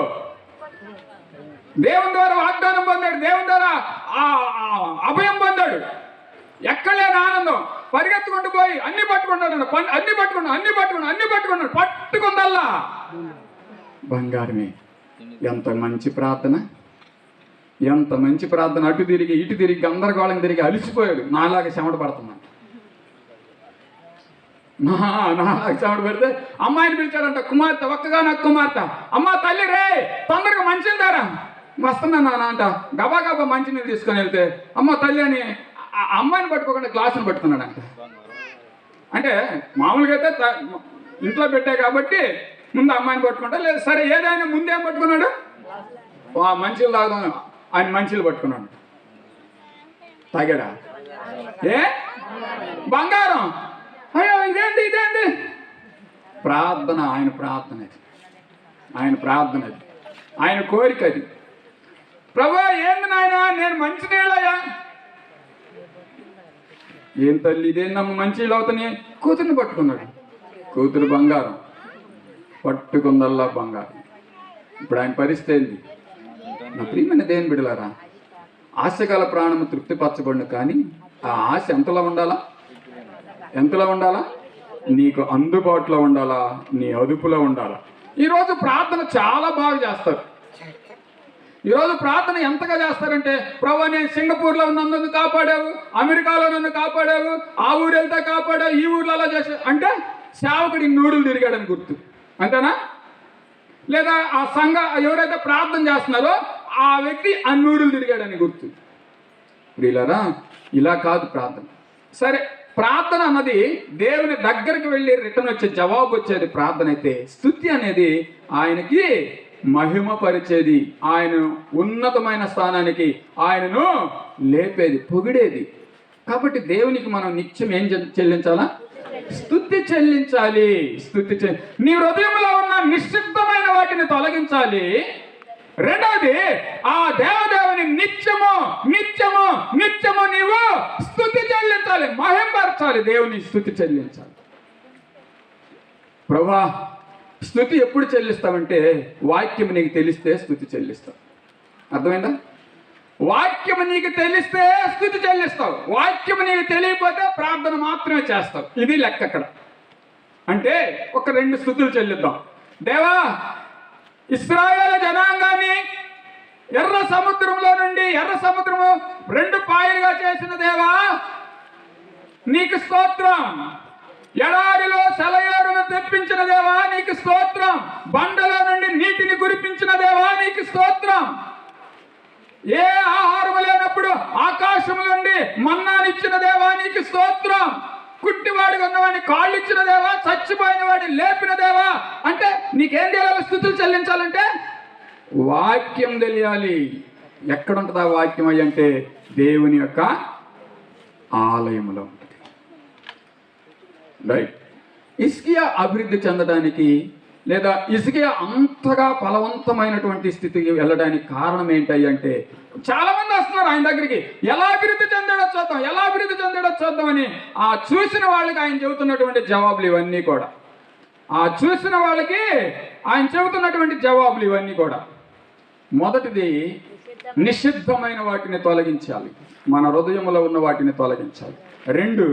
దేవుని ద్వారా వాగ్దానం పొందాడు, దేవుని ద్వారా అభయం పొందాడు. ఎక్కడ లేని ఆనందం. పరిగెత్తుకుంటూ పోయి అన్ని పట్టుకున్నాడు, పట్టుకుందల్లా బంగారమే. ఎంత మంచి ప్రార్థన, ఎంత మంచి ప్రార్థన. అటు తిరిగి ఇటు తిరిగి గందరగోళం తిరిగి అలిసిపోయాడు. నాలాగా చెమట పడుతున్నాను. నాలాగా చెమట పెడితే అమ్మాయిని పిలిచాడంట, కుమార్తె, ఒక్కగా నాకు కుమార్తె. అమ్మ తల్లి రే, తొందరగా మంచిని దారా, వస్తున్నాను నాన్న అంట. గబా మంచినీళ్ళు తీసుకొని వెళ్తే అమ్మ తల్లి అని అమ్మాయిని పట్టుకోకుండా గ్లాసును పట్టుకున్నాడంట. అంటే మామూలుగా అయితే ఇంట్లో పెట్టా కాబట్టి ముందు అమ్మాయిని పట్టుకుంటా, లేదు సరే ఏదైనా ముందేం పట్టుకున్నాడు, మంచిలు తాగుదాం ఆయన మంచిలు పట్టుకున్నాడు. తాగాడా? బంగారం. అయ్యో ఇదేంటి ప్రార్థన. ఆయన ప్రార్థన అది, ఆయన కోరిక అది. ప్రభా ఏంది నాయన, నేను మంచినీళ్ళయ్యా. ఏం తల్లి ఇదేందమ్మ మంచినీళ్ళు అవుతాయి. కూతుర్ని పట్టుకున్నాడు. కూతురు బంగారం, పట్టుకుందల్లా బంగారం. ఇప్పుడు ఆయన పరిస్థితి ఏంది? నా ప్రియమైన దేవుని బిడ్డలారా, ఆశగల ప్రాణము తృప్తిపరచబడిన, కానీ ఆ ఆశ ఎంతలో ఉండాలా? నీకు అందుబాటులో ఉండాలా, నీ అదుపులో ఉండాలా. ఈరోజు ప్రార్థన చాలా బాగా చేస్తారు. ఈరోజు ప్రార్థన ఎంతగా చేస్తారంటే, ప్రభా నేను సింగపూర్లో నన్ను కాపాడావు, అమెరికాలో నన్ను కాపాడావు, ఆ ఊరు వెళ్తే కాపాడావు, ఈ ఊర్లో అలా చేసా అంటే సేవకుడి నూడులు తిరిగాడని గుర్తు, అంతేనా? లేదా ఆ సంఘ ఎవరైతే ప్రార్థన చేస్తున్నారో ఆ వ్యక్తి ఆ నూడులు తిరిగాడని గుర్తు. వీళ్ళరా ఇలా కాదు ప్రార్థన. సరే, ప్రార్థన అన్నది దేవుని దగ్గరికి వెళ్ళి రిటర్న్ వచ్చే జవాబు వచ్చేది ప్రార్థన అయితే, స్తుతి అనేది ఆయనకి మహిమ పరిచేది, ఆయన ఉన్నతమైన స్థానానికి ఆయనను లేపేది, పొగిడేది. కాబట్టి దేవునికి మనం నిత్యం ఏం చెల్లించాలా? స్తుతి చెల్లించాలి. నీ హృదయంలో ఉన్న నిశ్శబ్దమైన వాటిని తొలగించాలి. రెండవది, ఆ దేవదేవుని నిత్యము నీవు స్తుతి చెల్లించాలి, మహిమపరచాలి, దేవుని స్తుతి చెల్లించాలి. ప్రభా స్తుతి ఎప్పుడు చెల్లిస్తామంటే, వాక్యం నీకు తెలిస్తే స్తుతి చెల్లిస్తావు. అర్థమైందా? వాక్యము నీకు తెలిస్తే స్తుతి చెల్లిస్తావు, వాక్యము నీకు తెలియకపోతే ప్రార్థన మాత్రమే చేస్తావు. ఇది లెక్క అక్కడ. అంటే ఒక 2 స్తుతులు చెల్లిద్దాం. దేవా, ఇశ్రాయేలు జనాంగాన్ని ఎర్ర సముద్రంలో నుండి ఎర్ర సముద్రము 2 పాయలుగా చేసిన దేవా నీకు స్తోత్రం. ఎడారిలో సెలయేరును తెప్పించిన దేవా నీకు స్తోత్రం. బండలో నుండి నీటిని కురిపించిన దేవా నీకు స్తోత్రం. ఏ ఆహారం లేనప్పుడు ఆకాశం నుండి మన్నానిచ్చిన దేవా నీకు స్తోత్రం. కుట్టివాడిగా ఉన్నవాడిని కాళ్ళు ఇచ్చిన దేవా, చచ్చిపోయిన వాడిని లేపిన దేవా. అంటే నీకేం తెలియాలి? స్తుతులు చెల్లించాలంటే వాక్యం తెలియాలి. ఎక్కడ ఉంటుంది ఆ వాక్యం అంటే దేవుని యొక్క ఆలయంలో ఉంటుంది. రైట్. హిజ్కియా అభివృద్ధి చెందడానికి, లేదా హిజ్కియా అంతగా ఫలవంతమైనటువంటి స్థితికి వెళ్ళడానికి కారణం ఏంటి అంటే, చాలా మంది వస్తున్నారు ఆయన దగ్గరికి, ఎలా అభివృద్ధి చెందాడో చూద్దామని. ఆ చూసిన వాళ్ళకి ఆయన చెబుతున్నటువంటి జవాబులు ఇవన్నీ కూడా, మొదటిది, నిషిద్ధమైన వాటిని తొలగించాలి, మన హృదయంలో ఉన్న వాటిని తొలగించాలి. 2,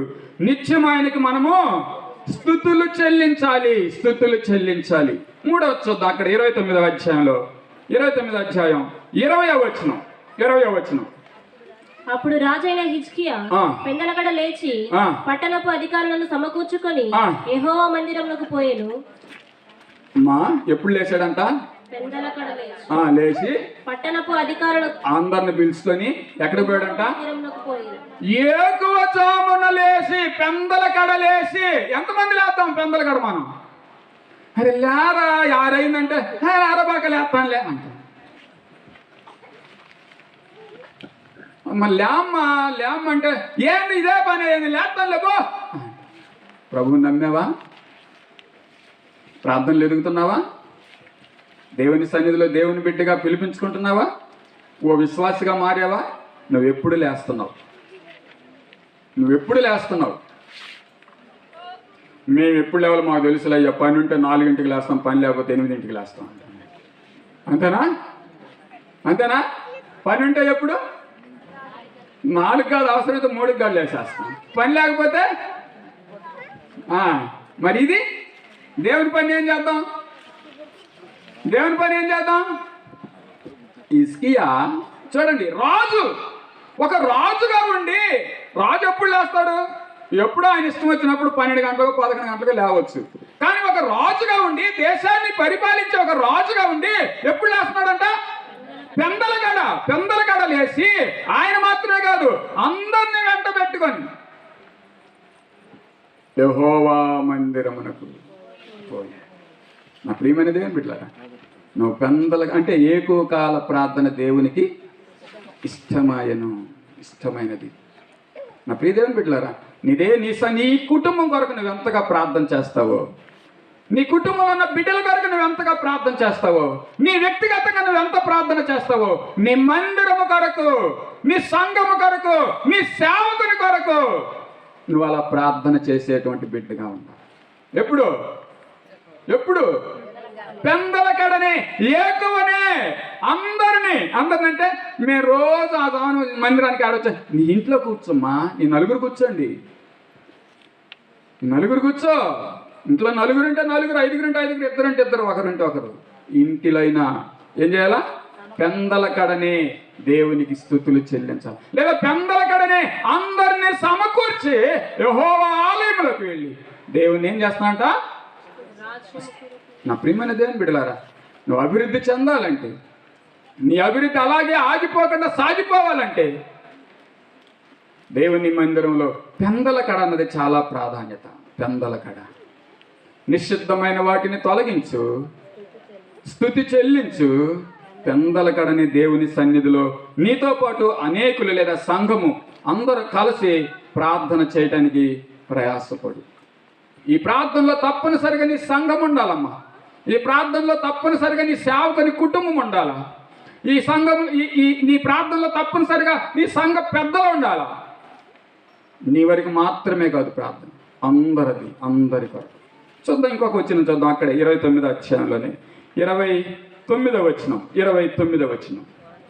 నిత్యం ఆయనకి మనము స్తుతులు చెల్లించాలి. 3వ చూద్దాం. అక్కడ 29వ అధ్యాయంలో 29వ అధ్యాయం 20వ వచనం. అప్పుడు రాజైన హిజ్కియా పెందలకడ లేచి పట్టణపు అధికారులను సమకూర్చుకొని యెహోవా మందిరమునకు పోయెను. మా ఎప్పుడు లేచాడంట? పెందలకడ లేచి లేచి పట్టణపు అధికారులు అందరిని పిలుచుకొని ఎక్కడ పోయాడంట? మందిరమునకు పోయిరి. ఏకువ జామున లేచి పెందల కడ లేచి. ఎంతమంది లేస్తాం పెందల కడ మనం? అరే లేరా, యారైందంటే అరబాక లేస్తానులే అంట. లేమ్మంటే ఏంది ఇదే పని, ఏంది లేస్తానులే పో. ప్రభువుని నమ్మావా? ప్రార్థనలు ఎదుగుతున్నావా? దేవుని సన్నిధిలో దేవుని బిడ్డగా పిలిపించుకుంటున్నావా? ఓ విశ్వాసిగా మారావా? నువ్వెప్పుడు లేస్తున్నావు? మేము ఎప్పుడు లేవాలి మాకు తెలుసులే, అయ్యా పని ఉంటే 4 లేస్తాం, పని లేకపోతే 8 లేస్తాం అంతేనా? పని ఉంటే ఎప్పుడు 4 కాదు, అవసరమైతే 3 కాదు లేచేస్తాం. పని లేకపోతే మరి ఇది దేవుని పని ఏం చేద్దాం? హిజ్కియా చూడండి, ఒక రాజుగా ఉండి, రాజు ఎప్పుడు లేస్తాడు? ఎప్పుడు ఆయన ఇష్టం వచ్చినప్పుడు 12 గంటలకు 11 గంటలకు లేవచ్చు. కానీ ఒక రాజుగా ఉండి, దేశాన్ని పరిపాలించే ఒక రాజుగా ఉండి ఎప్పుడు లేస్తున్నాడంట? పెందలగడ లేచి, ఆయన మాత్రమే కాదు అందరిని వెంట పెట్టుకొని యెహోవా మందిరమునకు పోయి. నా ప్రియమైన దేవుని బిడ్డలారా, నువ్వు అంటే ఏకోకాల ప్రార్థన దేవునికి ఇష్టమైనది. నా ప్రియ దేవుని బిడ్డలారా, నీ కుటుంబం కొరకు నువ్వు ఎంతగా ప్రార్థన చేస్తావో, నీ కుటుంబంలో ఉన్న బిడ్డల కొరకు నువ్వు ఎంతగా ప్రార్థన చేస్తావో, నీ వ్యక్తిగతంగా నువ్వు ఎంత ప్రార్థన చేస్తావో, నీ మందిరము కొరకు, నీ సంఘము కొరకు, నీ సేవకుని కొరకు నువ్వు అలా ప్రార్థన చేసేటువంటి బిడ్డగా ఉన్నావు. ఎప్పుడు పెందలకడనే ఏకువనే అందరినంటే మేము రోజు ఆ మందిరానికి ఆడొచ్చా? నీ ఇంట్లో కూర్చోమ్మా, నీ నలుగురు కూర్చోండి, కూర్చో. ఇంట్లో 4 ఉంటే 4, 5 ఉంటే 5, 2 ఉంటే 2, 1 ఉంటే 1. ఇంటిలో అయినా ఏం చేయాలా? పెందలకడనే దేవునికి స్తుతులు చెల్లించాలి. లేదా పెందలకడనే అందరినీ సమకూర్చి యెహోవా ఆలయంలోకి వెళ్ళి దేవుని ఏం చేస్తానంట? నా ప్రియమైన దేవుని బిడ్డలారా, నువ్వు అభివృద్ధి చెందాలంటే, నీ అభివృద్ధి అలాగే ఆగిపోకుండా సాగిపోవాలంటే దేవుని మందిరంలో పెందలకడ అన్నది చాలా ప్రాధాన్యత. పెందలకడ నిషిద్ధమైన వాటిని తొలగించు, స్తుతి చెల్లించు. పెందలకడని దేవుని సన్నిధిలో నీతో పాటు అనేకులు లేదా సంఘము అందరూ కలిసి ప్రార్థన చేయటానికి ప్రయాసపడు. ఈ ప్రార్థనలో తప్పనిసరిగా నీ సంఘం ఉండాలమ్మా. ఈ ప్రార్థనలో తప్పనిసరిగా నీ సేవకుని కుటుంబం ఉండాలా. ఈ సంఘం నీ ప్రార్థనలో తప్పనిసరిగా నీ సంఘ పెద్దలు ఉండాలా. నీ వరకు మాత్రమే కాదు ప్రార్థన, అందరి కొరకు. చూద్దాం, ఇంకొక వచనం చూద్దాం. అక్కడ 29వ అధ్యాయంలోనే 29వ వచనం.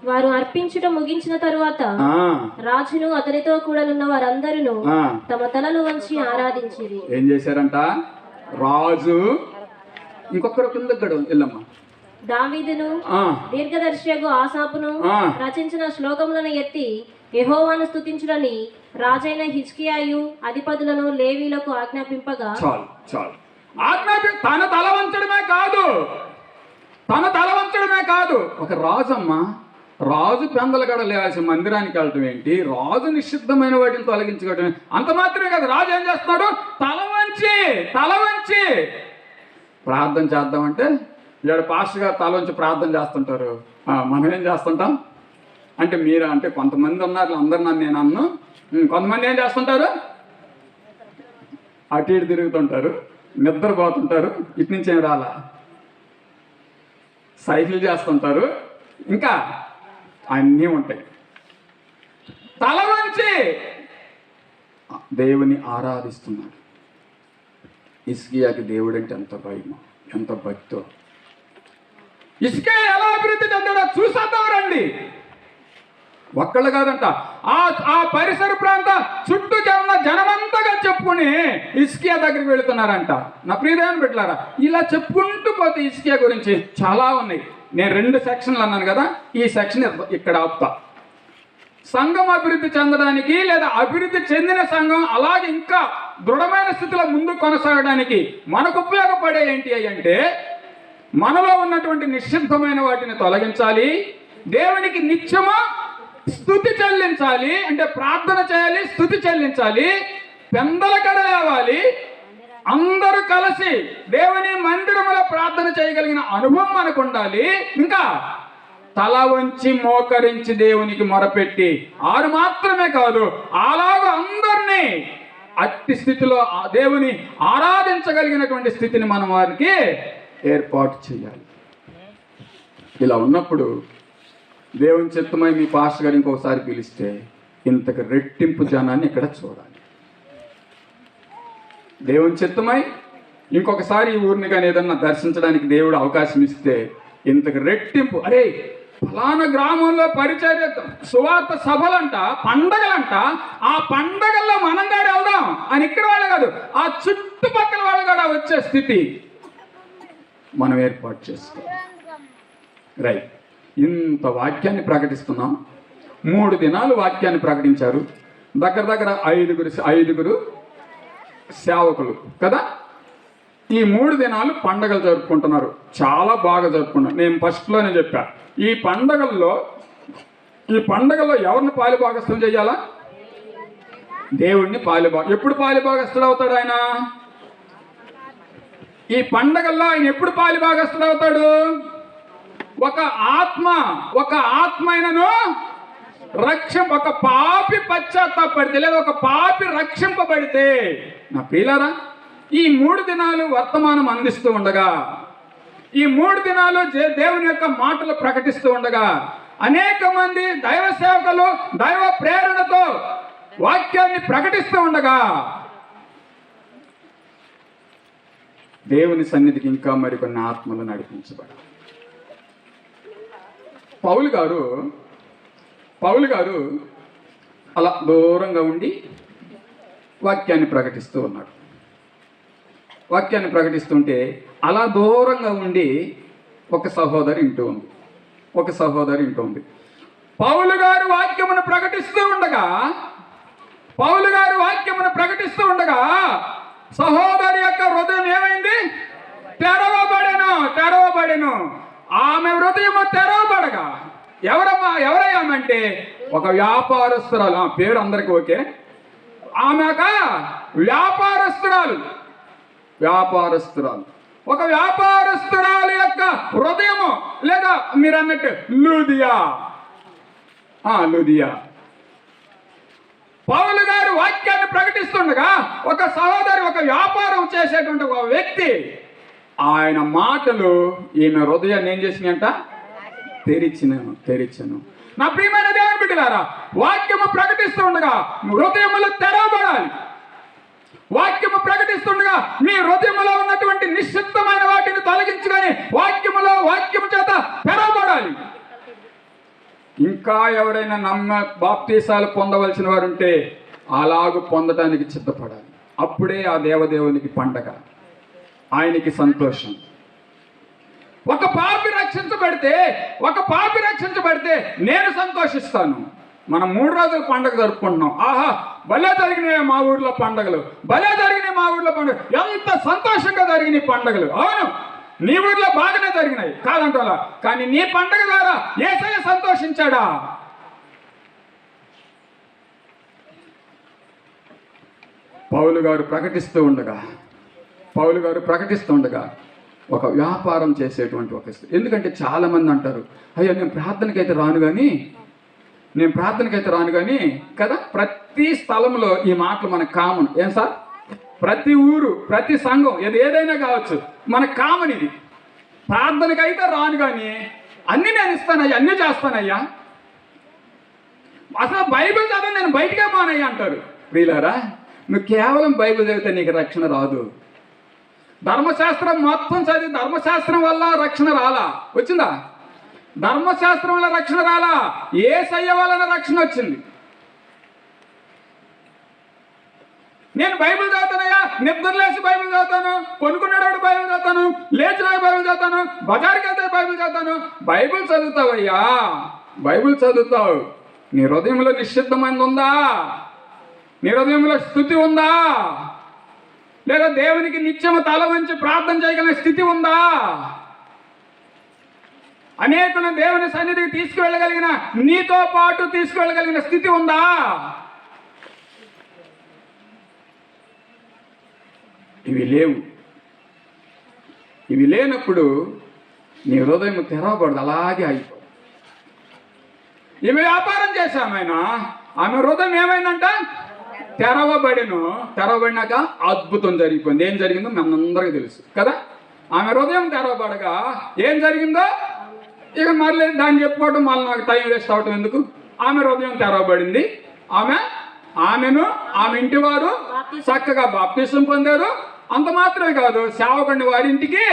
వారు అర్పించుట ముగించిన తరువాత రాజును అతనితో కూడా ఉన్న వారందరూ తమ తలలు వంచి ఆరాధించిరి. ఏం చేశారంట? రాజు ఇంకొకరు కింద వెళ్ళమ్మా. దావీదును దీర్ఘదర్శియగు ఆసాపును రచించిన శ్లోకములను ఎత్తి యెహోవాను స్తుతించుడని రాజైన హిజ్కియాయు అధిపతులను లేవీలకు ఆజ్ఞాపింపగా, చాలు తన తల వంచడమే కాదు, ఒక రాజు పెందలగడ లేవాల్సిన మందిరానికి వెళ్ళటం ఏంటి? రాజు నిషిద్ధమైన వాటిని తొలగించుకోవటం అంత మాత్రమే కాదు. రాజు ఏం చేస్తున్నాడు? తల వంచి ప్రార్థన చేద్దామంటే ఇక్కడ పాస్టర్ గారు తల వంచి ప్రార్థన చేస్తుంటారు. మనం ఏం చేస్తుంటాం అంటే, అంటే కొంతమంది ఉన్నారు, అందరు నేను అన్ను. కొంతమంది ఏం చేస్తుంటారు? అటు ఇటు తిరుగుతుంటారు, నిద్రపోతుంటారు, ఇటు నుంచి ఏం రాలా, సైకిల్ చేస్తుంటారు, ఇంకా అన్నీ ఉంటాయి. తల వంచి దేవుని ఆరాధిస్తున్నాడు. హిజ్కియాకి దేవుడు అంటే ఎంత భయమో, ఎంత భక్తో. హిజ్కియా ఎలా అభివృద్ధి చెందాడో చూసేద్దాం రండి. ఒక్కళ్ళు కాదంట, ఆ పరిసర ప్రాంత చుట్టూ జనమంతగా చెప్పుకుని హిజ్కియా దగ్గరికి వెళుతున్నారంట. నా ప్రియదేవుని బిడ్డలారా, ఇలా చెప్పుకుంటూ పోతే హిజ్కియా గురించి చాలా ఉన్నాయి. నేను 2 సెక్షన్లు అన్నాను కదా, ఈ సెక్షన్ ఇక్కడ ఆపుతా. సంఘం అభివృద్ధి చెందడానికి లేదా అభివృద్ధి చెందిన సంఘం అలాగే ఇంకా దృఢమైన స్థితిలో ముందు కొనసాగడానికి మనకు ఉపయోగపడే ఏంటి అంటే మనలో ఉన్నటువంటి నిశ్శబ్దమైన వాటిని తొలగించాలి. దేవునికి నిత్యము స్తుతి చెల్లించాలి, అంటే ప్రార్థన చేయాలి, స్తుతి చెల్లించాలి. పెందల కడ లేవాలి, అందరూ కలిసి దేవుని మందిరములో ప్రార్థన చేయగలిగిన అనుభవం మనకు ఉండాలి. ఇంకా తల వంచి మోకరించి దేవునికి మొరపెట్టి 6 మాత్రమే కాదు, అలాగూ అందరినీ అట్టి స్థితిలో దేవుని ఆరాధించగలిగినటువంటి స్థితిని మనం వారికి ఏర్పాటు చేయాలి. ఇలా ఉన్నప్పుడు దేవుని చిత్తమై మీ పాస్టర్ గారు ఇంకొకసారి పిలిస్తే ఇంతకు రెట్టింపు జనాన్ని ఇక్కడ చూడాలి. దేవుని చిత్తమై ఇంకొకసారి ఈ ఊరిని కానీ ఏదన్నా దర్శించడానికి దేవుడు అవకాశం ఇస్తే ఇంతకు రెట్టింపు, అరే ఫలానా గ్రామంలో పరిచర్య సువార్త సభలంట, పండగలంట, ఆ పండగల్లో మనం కూడా వెళ్దాం అని ఇక్కడ వాళ్ళు కాదు, ఆ చుట్టుపక్కల వాళ్ళు కూడా వచ్చే స్థితి మనం ఏర్పాటు చేసుకోవాలి. రైట్, ఇంత వాక్యాన్ని ప్రకటిస్తున్నాం. 3 దినాలు వాక్యాన్ని ప్రకటించారు. దగ్గర 5 సేవకులు కదా. ఈ 3 దినాలు పండగలు జరుపుకుంటున్నారు, చాలా బాగా జరుపుకున్నారు. నేను ఫస్ట్లోనే చెప్పా, ఈ పండగల్లో ఎవరిని పాలిభాగస్తులు చేయాలా? దేవుడిని ఎప్పుడు పాలిభాగస్తుడు అవుతాడు ఆయన? ఈ పండగల్లో ఆయన ఎప్పుడు పాలిభాగస్తుడు అవుతాడు? ఒక ఆత్మైనను ఒక పాపి పశ్చాత్తాపడితే, లేదా ఒక పాపి రక్షింపబడితే. నా ప్రియులారా, ఈ 3 దినాలు వర్తమానం అందిస్తూ ఉండగా, ఈ 3 దినాలు దేవుని యొక్క మాటలు ప్రకటిస్తూ ఉండగా, అనేక మంది దైవ సేవకులు దైవ ప్రేరణతో వాక్యాన్ని ప్రకటిస్తూ ఉండగా, దేవుని సన్నిధికి ఇంకా మరికొన్ని ఆత్మలు నడిపించబడాలి. పౌలు గారు అలా దూరంగా ఉండి వాక్యాన్ని ప్రకటిస్తూ ఉన్నాడు. వాక్యాన్ని ప్రకటిస్తుంటే అలా దూరంగా ఉండి ఒక సహోదరి ఇంటూ ఉంది. పౌలు గారు వాక్యమును ప్రకటిస్తూ ఉండగా సహోదరి యొక్క హృదయం ఏమైంది? తెరవబడెను. ఆమె హృదయము తెరవబడగా, ఎవరయ్యామంటే ఒక వ్యాపారస్తురాలు, పేరు అందరికీ ఓకే. ఆమె ఒక వ్యాపారస్తురాలు, ఒక వ్యాపారస్తురాలు యొక్క హృదయము, లేదా మీరు అన్నట్టు లూదియా. పౌలు గారు వాక్యాన్ని ప్రకటిస్తుండగా ఒక సహోదరి, ఒక వ్యాపారం చేసేటువంటి ఒక వ్యక్తి, ఆయన మాటలు ఈమె హృదయాన్ని ఏం చేసినాయంట? తెరిచను. నా ప్రియమైన దేవుని బిడ్డలారా, వాక్యము ప్రకటిస్తుండగా హృదయములు తెరవబడాలి. వాక్యము ప్రకటిస్తుండగా మీ హృదయములో ఉన్నటువంటి నిశ్శబ్దమైన వాటిని తొలగించుకొని వాక్యము చేత తెరవబడాలి. ఇంకా ఎవరైనా బాప్తీసాలు పొందవలసిన వారు ఉంటే అలాగూ పొందడానికి సిద్ధపడాలి. అప్పుడే ఆ దేవదేవునికి పండగ, ఆయనకి సంతోషం. ఒక పాపి రక్షించబడితే నేను సంతోషిస్తాను. మనం 3 రోజుల పండుగ జరుపుకుంటున్నాం. ఆహా, భలే జరిగినాయి మా ఊర్లో పండుగలు, ఎంత సంతోషంగా జరిగినాయి పండుగలు. అవును, నీ ఊర్లో బాగానే జరిగినాయి కాదంటోలా, కానీ నీ పండుగ ద్వారా యేసయ్య సంతోషించాడా? పౌలు గారు ప్రకటిస్తూ ఉండగా ఒక వ్యాపారం చేసేటువంటి ఒక, ఎందుకంటే చాలా మంది అంటారు, అయ్యో నేను ప్రార్థనకైతే రాను కానీ కదా. ప్రతి స్థలంలో ఈ మాటలు మనకు కామన్. ఏం సార్? ప్రతి ఊరు, ప్రతి సంఘం, ఏదైనా కావచ్చు, మనకు కామన్ ఇది. ప్రార్థనకైతే రాను కానీ అన్నీ నేను ఇస్తానయ్యా, అన్నీ చేస్తానయ్యా, అసలు బైబిల్ చదవ నేను బయటకే పోనయ్యా అంటారు. ప్రియులారా, నువ్వు కేవలం బైబిల్ చదివితే నీకు రక్షణ రాదు. ధర్మశాస్త్రం మొత్తం చదివి ధర్మశాస్త్రం వల్ల రక్షణ రాలా, వచ్చిందా? ధర్మశాస్త్రం వల్ల రక్షణ రాలా, యేసయ్య వలన రక్షణ వచ్చింది. నేను బైబిల్ చదువుతానయ్యా, నిద్రలేసి బైబిల్ చదువుతాను, కొనుక్కున్నాడు బైబిల్ చదువుతాను, లేచినాడు బైబిల్ చదువుతాను, బజార్కి వెళ్తే బైబిల్ చదువుతాను. బైబిల్ చదువుతావయ్యా, బైబిల్ చదువుతావు, నీ హృదయంలో నిశ్శబ్దమైనది ఉందా? నీ హృదయంలో స్తుతి ఉందా? లేదా దేవునికి నిత్యము తల వంచి ప్రార్థన చేయగలిగిన స్థితి ఉందా? అనేకులను దేవుని సన్నిధికి తీసుకువెళ్ళగలిగిన, నీతో పాటు తీసుకువెళ్ళగలిగిన స్థితి ఉందా? ఇవి లేవు. ఇవి లేనప్పుడు నీ హృదయం తెరవబడదు, అలాగే అయిపోదు. ఈమె వ్యాపారం చేశామైన ఆమె హృదయం ఏమైందంట? తెరవబడినాక అద్భుతం జరిగిపోయింది. ఏం జరిగిందో మనందరికీ తెలుసు కదా. ఆమె హృదయం తెరవబడగా ఏం జరిగిందో ఇక మళ్ళీ దాన్ని చెప్పుకోవడం మళ్ళీ నాకు టైం వేస్ట్ అవటం ఎందుకు. ఆమె హృదయం తెరవబడింది. ఆమెను ఆమె ఇంటి వారు చక్కగా బాప్తిసం పొందారు. అంత మాత్రమే కాదు, సేవకుడిని వారింటికి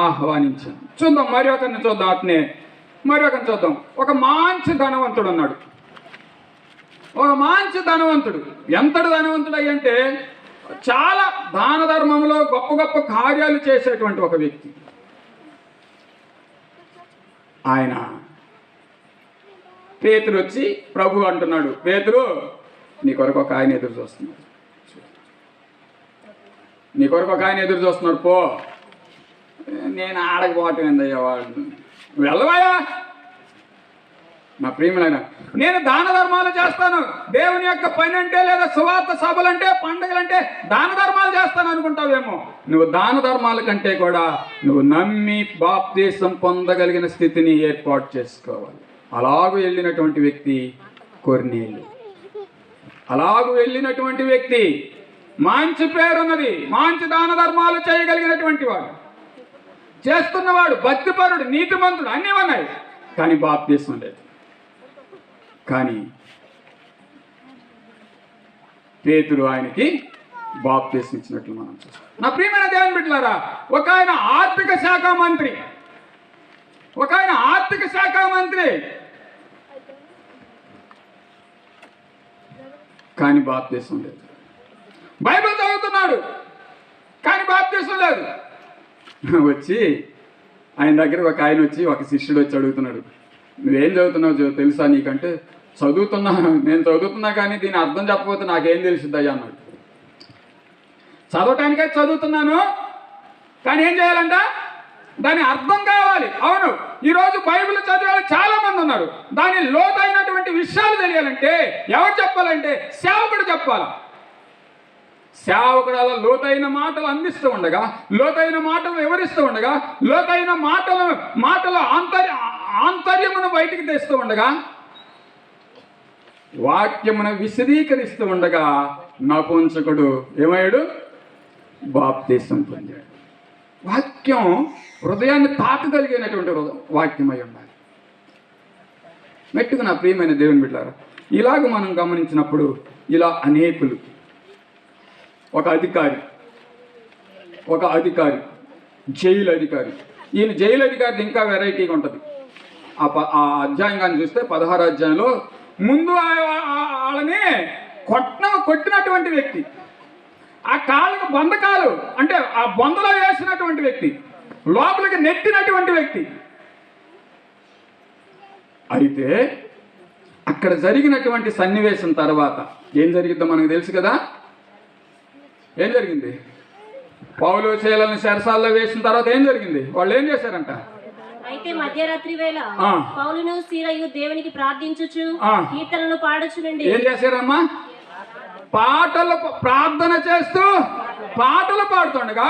ఆహ్వానించాను. చూద్దాం మరి ఒకరిని చూద్దాం. అట్నే మరి ఒకరిని చూద్దాం. ఒక మంచి ధనవంతుడు ఉన్నాడు. ఒక మంచి ధనవంతుడు. ఎంతటి ధనవంతుడు అయ్యంటే చాలా దాన ధర్మంలో గొప్ప గొప్ప కార్యాలు చేసేటువంటి ఒక వ్యక్తి. ఆయన పేతురు వచ్చి ప్రభు అంటున్నాడు, పేతురు నీ కొరకు ఒక ఆయన ఎదురు చూస్తున్నాడు, నీ కొరకు ఒక ఆయన ఎదురు చూస్తున్నాడు, పో. నేను ఆడకపోవటం ఏందయ్యా, వాళ్ళు వెళ్ళవయ్యా. నా ప్రియమైన, నేను దాన ధర్మాలు చేస్తాను, దేవుని యొక్క పని అంటే లేదా సువార్త సభలంటే పండుగలంటే దాన ధర్మాలు చేస్తాను అనుకుంటావేమో. నువ్వు దాన ధర్మాల కంటే కూడా నువ్వు నమ్మి బాప్తీసం పొందగలిగిన స్థితిని ఏర్పాటు చేసుకోవాలి. అలాగూ వెళ్ళినటువంటి వ్యక్తి కొర్నేలు. అలాగూ వెళ్ళినటువంటి వ్యక్తి మంచి పేరున్నది, మంచి దాన ధర్మాలు చేయగలిగినటువంటి వాడు, చేస్తున్నవాడు, భక్తిపరుడు, నీతిమంతుడు, అన్నీ ఉన్నాయి. కానీ బాప్తీసం లేదు. కానీ పేతురు ఆయనకి బాప్తీసం ఇచ్చినట్లు మనం చూస్తాం. నా ప్రియమైన దేవుని బిడ్డలారా, ఒక ఆయన ఆర్థిక శాఖ మంత్రి, కానీ బాప్తీసం లేదు. బైబిల్ చదువుతున్నాడు కానీ బాప్తీసం లేదు. వచ్చి ఆయన దగ్గర ఒక ఆయన వచ్చి, ఒక శిష్యుడు వచ్చి అడుగుతున్నాడు, నువ్వేం చదువుతున్నావు తెలుసా నీకంటే, నేను చదువుతున్నా కానీ దీని అర్థం చెప్పకపోతే నాకేం తెలుసుద్దయ్యా అన్నాడు. చదవటానికే చదువుతున్నాను కానీ ఏం చేయాలంట, దాని అర్థం కావాలి. అవును, ఈరోజు బైబిల్ చదివే వాళ్ళు చాలా మంది ఉన్నారు. దాని లోతైనటువంటి విషయాలు తెలియాలంటే ఎవరు చెప్పాలంటే సేవకుడు చెప్పాలి. సేవకుడు అలా లోతైన మాటలు అందిస్తూ ఉండగా, లోతైన మాటలు వివరిస్తూ ఉండగా, లోతైన మాటల ఆంతర్యమును బయటికి తెస్తూ ఉండగా, వాక్యమును విశదీకరిస్తూ ఉండగా నపుంసకుడు ఏమయ్యాడు? బాప్తీసం పొందాడు. వాక్యం హృదయాన్ని తాకగలిగినటువంటి వాక్యమై ఉండాలి. మెట్టుకు నా ప్రియమైన దేవుని బిడ్డలారా, ఇలాగ మనం గమనించినప్పుడు ఇలా అనేకులు, ఒక అధికారి జైలు అధికారి. ఈయన జైలు అధికారి ఇంకా వెరైటీగా ఉంటుంది. ఆ అధ్యాయం కానీ చూస్తే 16వ అధ్యాయంలో ముందు వాళ్ళని కొట్టినటువంటి వ్యక్తి, ఆ కాళ్ళకు బొందకాలు అంటే ఆ బొందలో వేసినటువంటి వ్యక్తి, లోపలికి నెట్టినటువంటి వ్యక్తి. అయితే అక్కడ జరిగినటువంటి సన్నివేశం తర్వాత ఏం జరిగిద్దో మనకు తెలుసు కదా. ఏం జరిగింది? పౌలు శీలను చెరసాల్లో వేసిన తర్వాత ఏం జరిగింది? వాళ్ళు ఏం చేశారంట? అయితే మధ్యరాత్రి వేళ పౌలును సీలయు దేవునికి ప్రార్థించుచు కీర్తనలు పాడుచుండి. ఏం చేశారమ్మా? ప్రార్థన చేస్తూ పాటలు పాడుతుండగా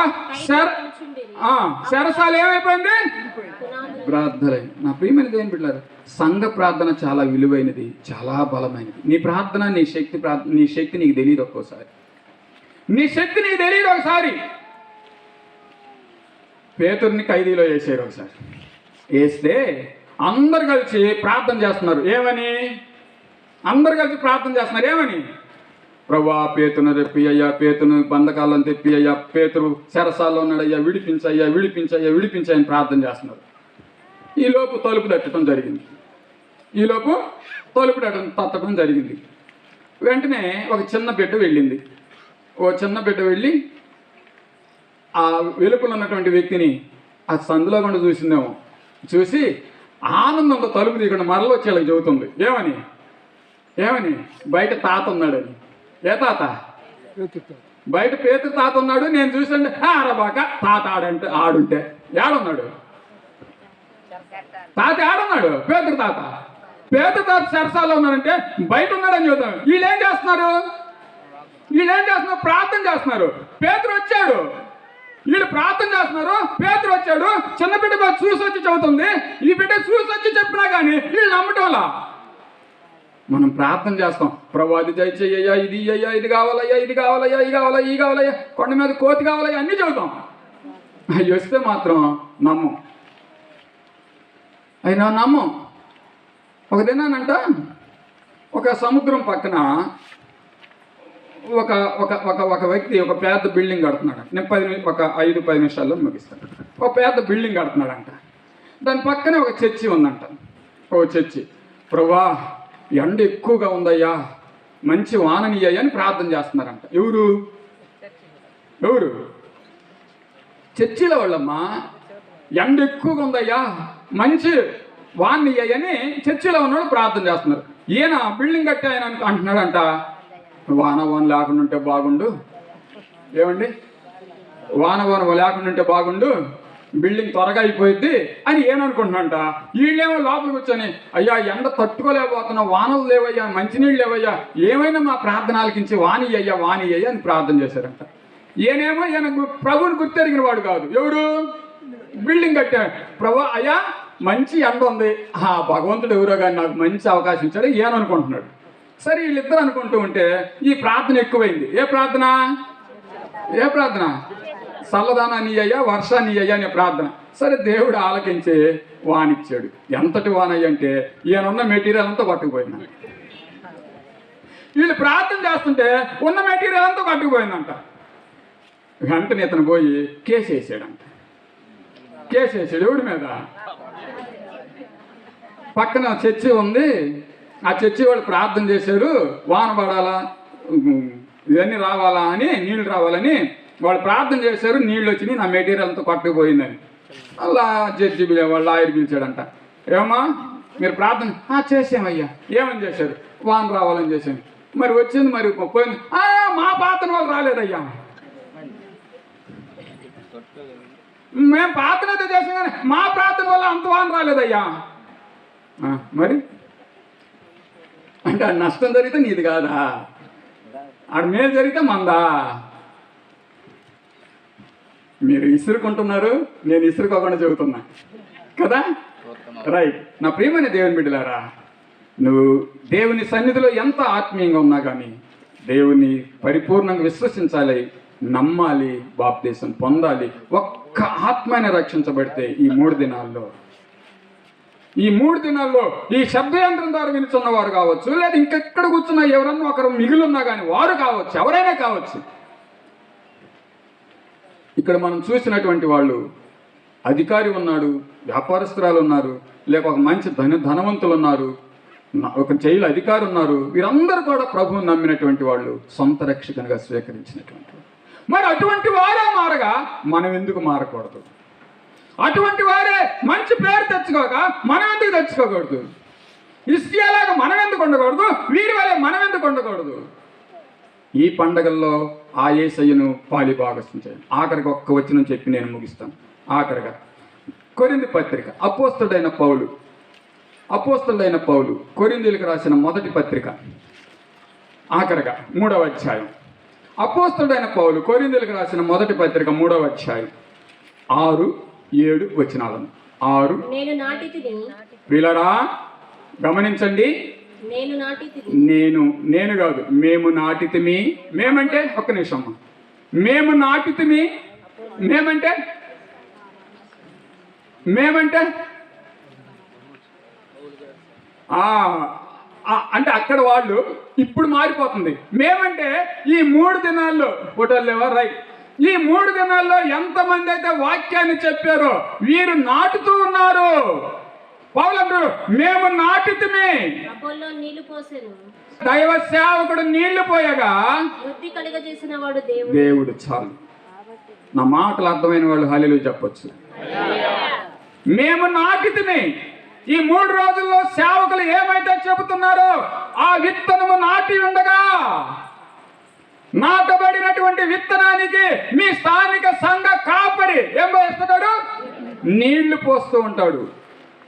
చెరసాల ఏమైపోయింది? ప్రార్థన. నా ప్రియమైన దేవుని బిడ్డలారా, సంఘ ప్రార్థన చాలా విలువైనది, చాలా బలమైనది. నీ ప్రార్థన, నీ శక్తి నీకు తెలియదు. ఒక్కోసారి నీ శక్తి నీకు తెలియదు. ఒకసారి పేతురుని ఖైదీలో వేసారు. ఒకసారి వేస్తే అందరు కలిసి ప్రార్థన చేస్తున్నారు. ఏమని? అందరు కలిసి ప్రార్థన చేస్తున్నారు. ఏమని? ప్రభువా, పేతును తెప్పి అయ్యా, పేతును బంధకాలను తెప్పి అయ్యా, పేతురు చెరసాల్లో ఉన్నాడయ్యా, విడిపించయ్యని ప్రార్థన చేస్తున్నారు. ఈలోపు తలుపు తట్టడం జరిగింది. వెంటనే ఒక చిన్న బిడ్డ వెళ్ళి ఆ వెలుపల ఉన్నటువంటి వ్యక్తిని ఆ సందులో కూడా చూసిందేమో. చూసి ఆనందంతో తలుపు తీయకుండా మరలో వచ్చేళ్ళకి చెబుతుంది. ఏమని? బయట తాత ఉన్నాడని. ఏ తాత? బయట పేతురు తాత ఉన్నాడు. నేను చూసండి, అరబాక తాత ఆడుంటే ఏడున్నాడు? తాత ఆడున్నాడు పేదరు తాత. పేదరు తాత సరసాలో ఉన్నాడంటే బయట ఉన్నాడని చూద్దాం. వీళ్ళేం చేస్తున్నారు? ప్రార్థన చేస్తున్నారు. పేదరు వచ్చాడు, వీళ్ళు ప్రార్థన చేస్తున్నారు. పేదరు వచ్చాడు, చిన్న బిడ్డ చూసి వచ్చి చెబుతుంది. ఈ బిడ్డ చూసి వచ్చి చెప్పినా కానీ వీళ్ళు నమ్మటంలా. మనం ప్రార్థన చేస్తాం, ప్రభు అది దయచేయ్యా, ఇది అయ్యా, ఇది కావాలయ్యా, ఇది కావాలయ్యా, ఇది కావాలా, ఈ కావాలయ్యా, కొండ మీద కోతి కావాలయ్యా, అన్నీ చెబుతాం. అవి వస్తే మాత్రం నమ్మం. అయినా నమ్మం. ఒక దినానంట ఒక సముద్రం పక్కన ఒక ఒక ఒక ఒక వ్యక్తి ఒక పెద్ద బిల్డింగ్ కడుతున్నాడు. నేను 5-10 నిమిషాల్లో ముగిస్తాను. ఒక పెద్ద బిల్డింగ్ కడుతున్నాడంట. దాని పక్కనే ఒక చర్చి ఉందంట. ఓ చర్చి, ప్రభా ఎండ ఎక్కువగా ఉందయ్యా, మంచి వాననీయ్యా అని ప్రార్థన చేస్తున్నారంట. ఎవరు? చర్చిలో వాళ్ళమ్మా. ఎండ ఎక్కువగా ఉందయ్యా, మంచి వాననీయ్యని చర్చిలో ఉన్నవాళ్ళు ప్రార్థన చేస్తున్నారు. ఈయన బిల్డింగ్ కట్టి ఆయన అంటున్నాడంట, వాన లేకుండా ఉంటే బాగుండు. ఏమండి? వాన లేకుండా ఉంటే బాగుండు, బిల్డింగ్ త్వరగా అయిపోయింది అని ఏమనుకుంటున్నాంట. వీళ్ళేమో లోపల కూర్చొని, అయ్యా ఎండ తట్టుకోలేకపోతున్నా, వానలు లేవయ్యా, మంచినీళ్ళు లేవయ్యా, ఏమైనా మా ప్రార్థన ఆలకించి వాణియ్యా అని ప్రార్థన చేశారంట. ఈయన ప్రభువుని గుర్తెరిగిన వాడు కాదు. ఎవరు? బిల్డింగ్ కట్టాడు. ప్రభు అయ్యా మంచి ఎండ ఉంది, భగవంతుడు ఎవరో కానీ నాకు మంచి అవకాశం ఇచ్చాడు ఏమనుకుంటున్నాడు. సరే వీళ్ళిద్దరు అనుకుంటూ ఉంటే ఈ ప్రార్థన ఎక్కువైంది. ఏ ప్రార్థన? చల్లదానాన్ని అయ్యా, వర్షాన్ని అయ్యా అనే ప్రార్థన. సరే దేవుడు ఆలకించి వానిచ్చాడు. ఎంతటి వానయ్య అంటే ఈయనున్న మెటీరియల్ అంతా పట్టుకుపోయింది. వీళ్ళు ప్రార్థన చేస్తుంటే ఉన్న మెటీరియల్ అంతా పట్టుకుపోయిందంట. వెంటనే ఇతను పోయి కేసు వేసాడంట. ఎవరి మీద? పక్కన చర్చి ఉంది. ఆ చర్చి వాళ్ళు ప్రార్థన చేశారు, వాన పడాలా, ఇవన్నీ రావాలా అని, నీళ్ళు రావాలని వాళ్ళు ప్రార్థన చేశారు. నీళ్ళు వచ్చినాయి, నా మెటీరియల్ అంతా కొట్టుకుపోయిందని. అలా జడ్జి వాళ్ళు లాయర్ పిలిచాడంట. ఏమమ్మా మీరు ప్రార్థన చేసామయ్యా. ఏమని చేశారు? వాన రావాలని చేశాను. మరి వచ్చింది, మరి పోయింది. మా ప్రార్థన వాళ్ళు రాలేదయ్యా. మేము ప్రార్థన అయితే చేసాం కానీ మా ప్రార్థన వల్ల అంత వాన రాలేదయ్యా. మరి అంటే ఆ నష్టం జరిగితే నీది కాదా? ఆడ మేలు జరిగితే మందా? మీరు ఇసురుకుంటున్నారు, నేను ఇసురుకోకుండా చెబుతున్నా కదా. రైట్. నా ప్రియమైన దేవుని బిడ్డలారా, నువ్వు దేవుని సన్నిధిలో ఎంత ఆత్మీయంగా ఉన్నా కానీ దేవుని పరిపూర్ణంగా విశ్వసించాలి, నమ్మాలి, బాప్తీసం పొందాలి. ఒక్క ఆత్మని రక్షించబడితే ఈ 3 దినాల్లో ఈ శబ్దయంత్రం ద్వారా వినుచున్నవారు కావచ్చు, లేదా ఇంకెక్కడ కూర్చున్న ఎవరన్నా ఒకరు మిగిలిన్నా కానీ వారు కావచ్చు, ఎవరైనా కావచ్చు. ఇక్కడ మనం చూసినటువంటి వాళ్ళు, అధికారి ఉన్నాడు, వ్యాపారస్తురాలు ఉన్నారు, లేక ఒక మంచి ధనవంతులు ఉన్నారు, ఒక జైలు అధికారి ఉన్నారు. వీరందరూ కూడా ప్రభువుని నమ్మినటువంటి వాళ్ళు, సొంత రక్షకునిగా స్వీకరించినటువంటి. మరి అటువంటి వారే మారగా మనం ఎందుకు మారకూడదు? అటువంటి వారే మంచి పేరు తెచ్చుకోక మనం ఎందుకు తెచ్చుకోకూడదు? ఇస్రాయేలులాగా మనం ఎందుకు ఉండకూడదు? వీరి వలె మనం ఎందుకు ఉండకూడదు? ఈ పండగల్లో ఆ యేసయ్యను పాలిభాగస్తం చేయండి. ఆఖరికి ఒక్క వచనం చెప్పి నేను ముగిస్తాను. ఆఖరిగా కొరింథీ పత్రిక, అపోస్తలుడైన పౌలు కొరింథీయులకు రాసిన మొదటి పత్రిక, ఆఖరిగా 3వ అధ్యాయం. అపోస్తలుడైన పౌలు కొరింథీయులకు రాసిన మొదటి పత్రిక 3వ అధ్యాయం 6-7 వచనాలను. 6 ప్రియులారా గమనించండి. నేను కాదు, మేము నాటితిమి. మేమంటే ఒక్క నిమిషం. మేము నాటితిమి. మేమంటే అంటే అక్కడ వాళ్ళు ఇప్పుడు మారిపోతుంది. మేమంటే ఈ 3 దినాల్లో ఫోటోలు లేవా? రైట్. ఈ 3 దినాల్లో ఎంతమంది అయితే వాక్యాన్ని చెప్పారో వీరు నాటుతూ ఉన్నారు. పౌలు అంటాడు, మేము నాటితిమి. దైవ సేవకుడు నీళ్లు పోయగా దేవుడు. చాలు. నా మాటలు అర్థమైన వాళ్ళు హల్లెలూయా చెప్పొచ్చు. మేము నాటితిమి. ఈ 3 రోజుల్లో సేవకులు ఏమైతే చెబుతున్నారో ఆ విత్తనము నాటి ఉండగా, నాటబడినటువంటి విత్తనానికి మీ స్థానిక సంఘ కాపరి ఏం పోస్తున్నాడు? నీళ్లు పోస్తూ ఉంటాడు.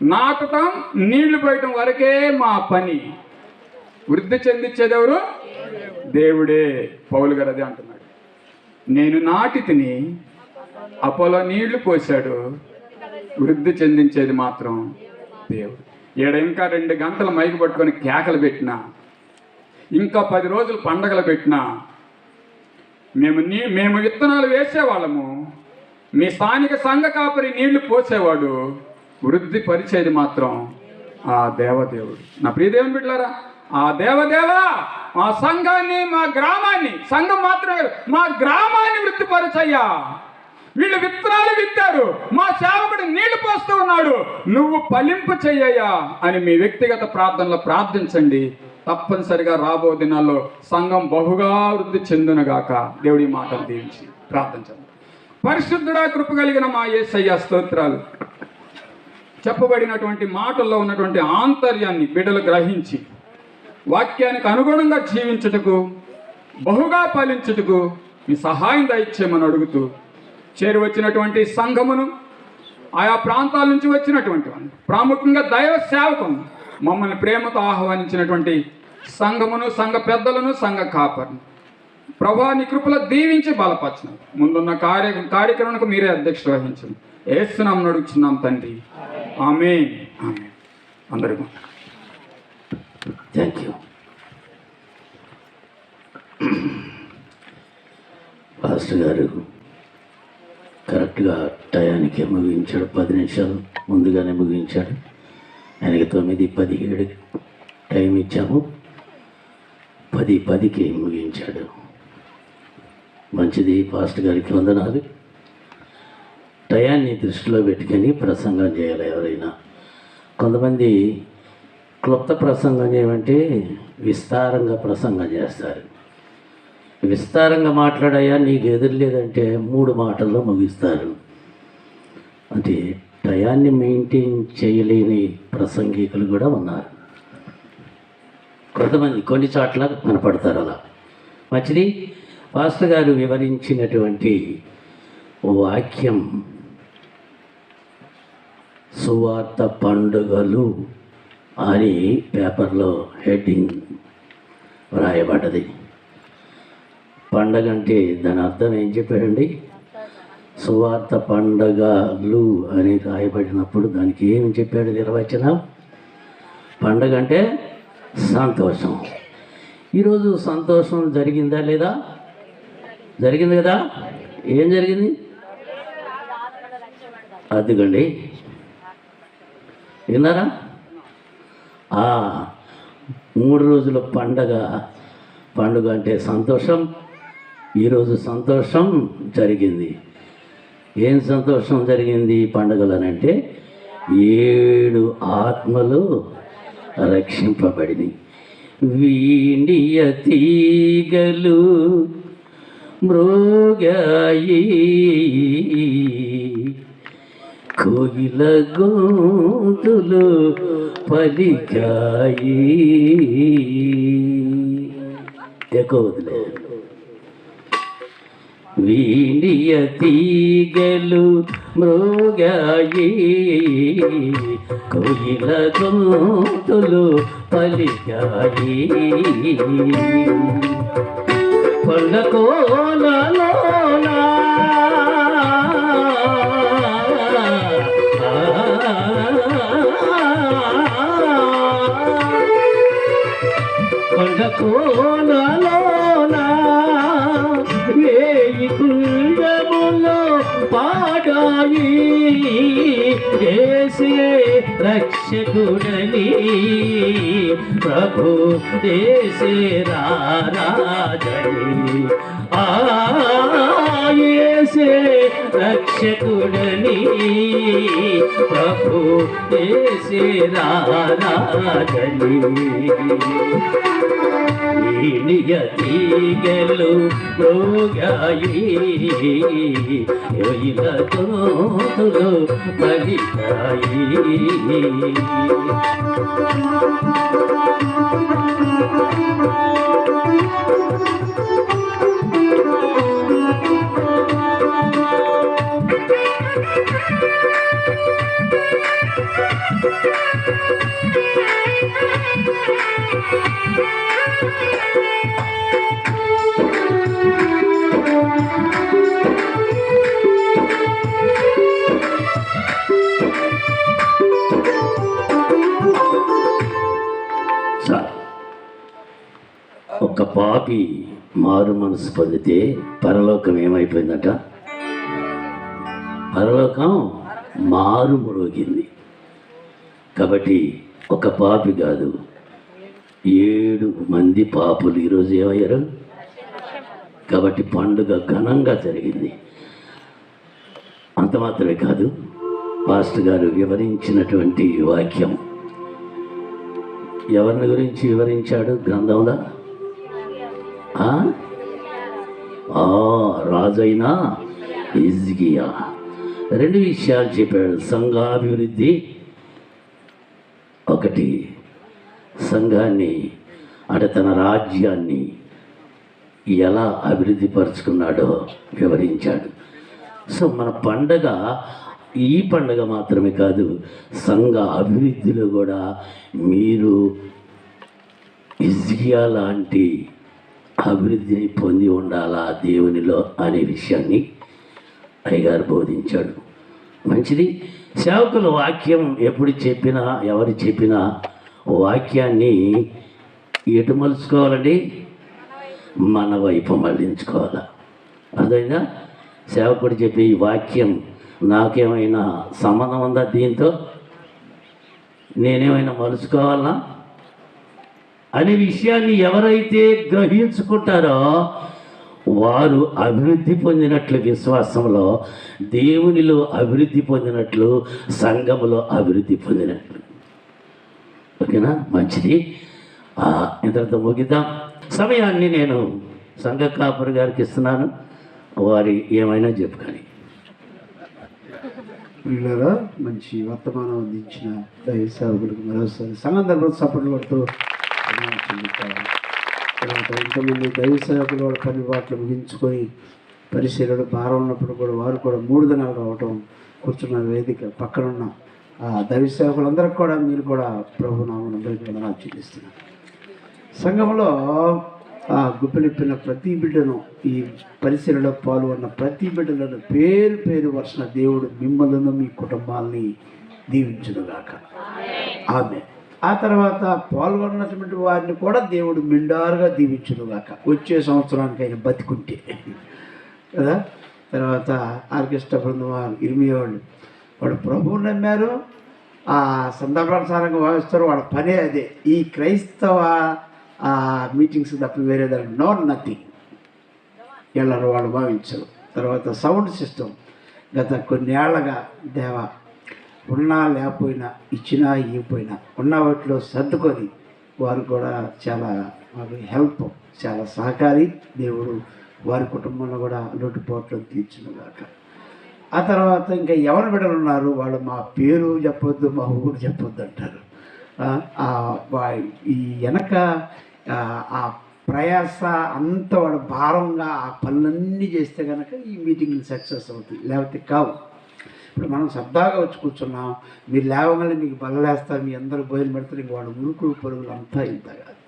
నాటటం నీళ్లు పోయటం వరకే మా పని. వృద్ధి చెందించేది ఎవరు? దేవుడే. పౌలు గారు అదే అంటున్నాడు. నేను నాటి తిని, అపోలో నీళ్లు పోశాడు, వృద్ధి చెందించేది మాత్రం దేవుడు. ఈడ ఇంకా 2 గంటలు మైకు పట్టుకొని కేకలు పెట్టినా, ఇంకా 10 రోజులు పండగలు పెట్టినా, మేము విత్తనాలు వేసేవాళ్ళము, మీ స్థానిక సంఘ కాపరి నీళ్లు పోసేవాడు, వృద్ధి పరిచేది మాత్రం ఆ దేవదేవుడు. నా ప్రియదేవుని బిడ్డలారా, ఆ దేవదేవా మా సంఘాన్ని, మా గ్రామాన్ని, సంఘం మాత్రమే మా గ్రామాన్ని వృద్ధిపరచయ్యా. వీళ్ళు విత్తనాలు విత్తారు, మా సేవకుడు నీళ్లు పోస్తూ ఉన్నాడు, నువ్వు ఫలింపు చెయ్యయ్యా అని మీ వ్యక్తిగత ప్రార్థనలో ప్రార్థించండి. తప్పనిసరిగా రాబో దినాల్లో సంఘం బహుగా వృద్ధి చెందునుగాక. దేవుడి మాటలు దీవించి ప్రార్థించండి. పరిశుద్ధుడా, కృప కలిగిన మా యేసయ్య స్తోత్రాలు. చెప్పబడినటువంటి మాటల్లో ఉన్నటువంటి ఆంతర్యాన్ని బిడ్డలు గ్రహించి వాక్యానికి అనుగుణంగా జీవించుటకు, బహుగా ఫలించుటకు మీ సహాయం దయచేయమని అడుగుతూ, చేరి వచ్చినటువంటి సంఘమును, ఆయా ప్రాంతాల నుంచి వచ్చినటువంటి వాళ్ళు, ప్రాముఖ్యంగా దైవ సేవకం, మమ్మల్ని ప్రేమతో ఆహ్వానించినటువంటి సంఘమును, సంఘ పెద్దలను, సంఘ కాపర్ను ప్రభువా నీ కృపలో దీవించి బలపరచను. ముందున్న కార్యక్రమానికి మీరే అధ్యక్షత వహించండి. యేసునామమున అడుగుచున్నాం తండ్రి, ఆమేన్. ఆమేన్. అందరికీ థ్యాంక్ యూ. పాస్టర్ గారు కరెక్ట్గా టయానికి ముగించాడు. 10 నిమిషాలు ముందుగానే ముగించాడు. ఆయనకి 9:17 టైం ఇచ్చాము, 10:10కి ముగించాడు. మంచిది. పాస్టర్ గారికి వందనాలు. టయాన్ని దృష్టిలో పెట్టుకొని ప్రసంగం చేయాలి. ఎవరైనా కొంతమంది క్లుప్త ప్రసంగం చేయమంటే విస్తారంగా ప్రసంగం చేస్తారు. విస్తారంగా మాట్లాడాయా నీకు ఎదురులేదంటే 3 మాటల్లో ముగిస్తారు. అంటే టయాన్ని మెయింటైన్ చేయలేని ప్రసంగికులు కూడా ఉన్నారు. కొంతమంది కొన్ని చోట్ల కనపడతారు అలా. మంచిది. పాస్టర్ గారు వివరించినటువంటి వాక్యం సువార్త పండుగలు అని పేపర్లో హెడ్డింగ్ వ్రాయబడ్డది. పండగ అంటే దాని అర్థం ఏం చెప్పాడండి? సువార్త పండగలు అని రాయబడినప్పుడు దానికి ఏమి చెప్పాడు నిర్వచనం? పండగ అంటే సంతోషం. ఈరోజు సంతోషం జరిగిందా లేదా? జరిగింది కదా. ఏం జరిగింది? అదిగండి, విన్నారా? 3 రోజుల పండుగ అంటే సంతోషం. ఈరోజు సంతోషం జరిగింది. ఏం సంతోషం జరిగింది పండుగలనంటే 7 ఆత్మలు రక్షింపబడినాయి. వీండియ తీగలు మ్రోగాయి, కోయిల గొంతులు పలికాయి. ఎక్కువలే. వీండియ తీగలు మ్రోగాయి, కోయిల గొంతులు పలికాయి. కొండకోలలోనా కొండకోలలోనా వేయి కుండములో పాడాయి, యేసే రక్షకుడని ప్రభు యేసే రారాజని. యేసే రక్షకుడని ప్రభు యేసే రారాజని. వీణియ తీగలు మ్రోగాయి, కోయిల గొంతులు పలికాయి. ఒక పాపి మారు మనసు పొందితే పరలోకం ఏమైపోయిందట? పరలోకం మారు మ్రోగింది. కాబట్టి ఒక పాపి కాదు, 7 మంది పాపులు ఈరోజు ఏమయ్యారు? కాబట్టి పండుగ ఘనంగా జరిగింది. అంత మాత్రమే కాదు, పాస్టర్ గారు వివరించినటువంటి వాక్యం ఎవరిని గురించి వివరించాడు గ్రంథంలో? రాజైన హిజ్కియా 2 విషయాలు చెప్పాడు. సంఘాభివృద్ధి, ఒకటి సంఘాన్ని అంటే తన రాజ్యాన్ని ఎలా అభివృద్ధి పరుచుకున్నాడో వివరించాడు. సో మన పండగ ఈ పండగ మాత్రమే కాదు, సంఘ అభివృద్ధిలో కూడా మీరు హిజ్కియా లాంటి అభివృద్ధిని పొంది ఉండాలా దేవునిలో అనే విషయాన్ని అయ్యగారు బోధించాడు. మంచిది. సేవకుల వాక్యం ఎప్పుడు చెప్పినా, ఎవరు చెప్పినా వాక్యాన్ని ఎటు మలుచుకోవాలండి? మన వైపు మళ్ళించుకోవాలా. అర్థమైందా? సేవకుడు చెప్పే ఈ వాక్యం నాకేమైనా సంబంధం ఉందా దీంతో? నేనేమైనా మలుచుకోవాలా అనే విషయాన్ని ఎవరైతే గ్రహించుకుంటారో వారు అభివృద్ధి పొందినట్లు, విశ్వాసంలో దేవునిలో అభివృద్ధి పొందినట్లు, సంఘములో అభివృద్ధి పొందినట్లు. ఓకేనా? మంచిది. ఇంతటితో ముగిద్దాం. సమయాన్ని నేను సంఘ కాపరి గారికి ఇస్తున్నాను. వారి ఏమైనా చెప్పుకొని. పిల్లరా, మంచి వర్తమానం అందించిన దైవ సేవకులకు మరోసారి సంఘంలో సపోర్ట్ పడుతూ తర్వాత ఇంతమంది దైవ సేవకులు వాళ్ళ పని బాటలు ముగించుకొని పరిశీలన భారం ఉన్నప్పుడు కూడా వారు కూడా 3 దినాలు రావటం, కూర్చున్న వేదిక పక్కనున్న దైవ సేవకులందరికీ కూడా మీరు కూడా ప్రభు నామమునందరికీ వందనాలు చెల్లిస్తున్నారు. సంఘంలో గుప్పెలిప్పిన ప్రతి బిడ్డను, ఈ పరిశీలనలో పాల్గొన్న ప్రతి బిడ్డలను పేరు పేరు వరుసన దేవుడు మిమ్మల్ని మీ కుటుంబాలని దీవించునుగాక. ఆమె ఆ తర్వాత పాల్గొన్నటువంటి వారిని కూడా దేవుడు మెండారుగా దీవించునుగాక. వచ్చే సంవత్సరానికి ఆయన బతికుంటే కదా. తర్వాత ఆర్కెస్ట్రా బృందం వారు, ఇర్మియా వాళ్ళు ప్రభువుని నమ్మారు, సందర్భానుసారంగా భావిస్తారు. వాళ్ళ పనే అదే. ఈ క్రైస్తవ మీటింగ్స్ తప్ప వేరే దాన్ని నథింగ్ ఎల్లరూ వాళ్ళు భావించరు. తర్వాత సౌండ్ సిస్టమ్ గత కొన్ని ఏళ్ళగా దేవా ఉన్నా లేకపోయినా, ఇచ్చినా ఇవ్వకపోయినా ఉన్న వాటిలో సర్దుకొని వారు కూడా చాలా హెల్ప్, చాలా సహకారి. దేవుడు వారి కుటుంబంలో కూడా లోటుపోట్లను తీర్చునుగాక. ఆ తర్వాత ఇంకా ఎవరి బిడ్డలు ఉన్నారు, వాళ్ళు మా పేరు చెప్పొద్దు, మా ఊరు చెప్పొద్దు అంటారు. ఈ వెనక ఆ ప్రయాస అంత వాడు భారంగా ఆ పనులన్నీ చేస్తే కనుక ఈ మీటింగ్లు సక్సెస్ అవుతాయి, లేకపోతే కావు. ఇప్పుడు మనం సరదాగా వచ్చి కూర్చున్నాం, మీరు లేవగానే మీకు బలలేస్తారు, మీ అందరూ భోజనం పెడతారు, ఇంక వాడు ఉరుకులు పరుగులు అంతా ఇంత కాదు.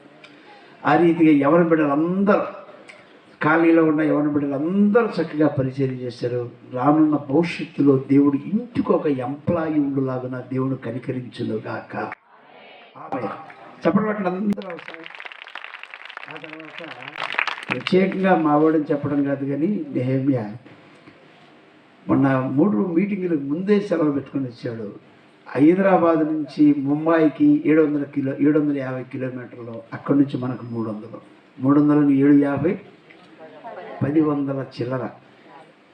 ఆ రీతిగా ఎవరి బిడ్డలు అందరూ, ఖాళీలో ఉన్న ఎవరి బిడ్డలు అందరూ చక్కగా పరిచయం చేశారు. రానున్న భవిష్యత్తులో దేవుడు ఇంటికి ఒక ఎంప్లాయీ ఉండులాగున దేవుడు కనికరించునుగాక. చెప్పడం అందరూ అవసరం. ఆ తర్వాత ప్రత్యేకంగా మావాడని చెప్పడం కాదు, కానీ నెహెమ్యా మొన్న 3 మీటింగులకు ముందే సెలవు పెట్టుకొని వచ్చాడు. హైదరాబాద్ నుంచి ముంబైకి 750 కిలోమీటర్లు, అక్కడి నుంచి మనకు 300, 750, 1000 చిల్లర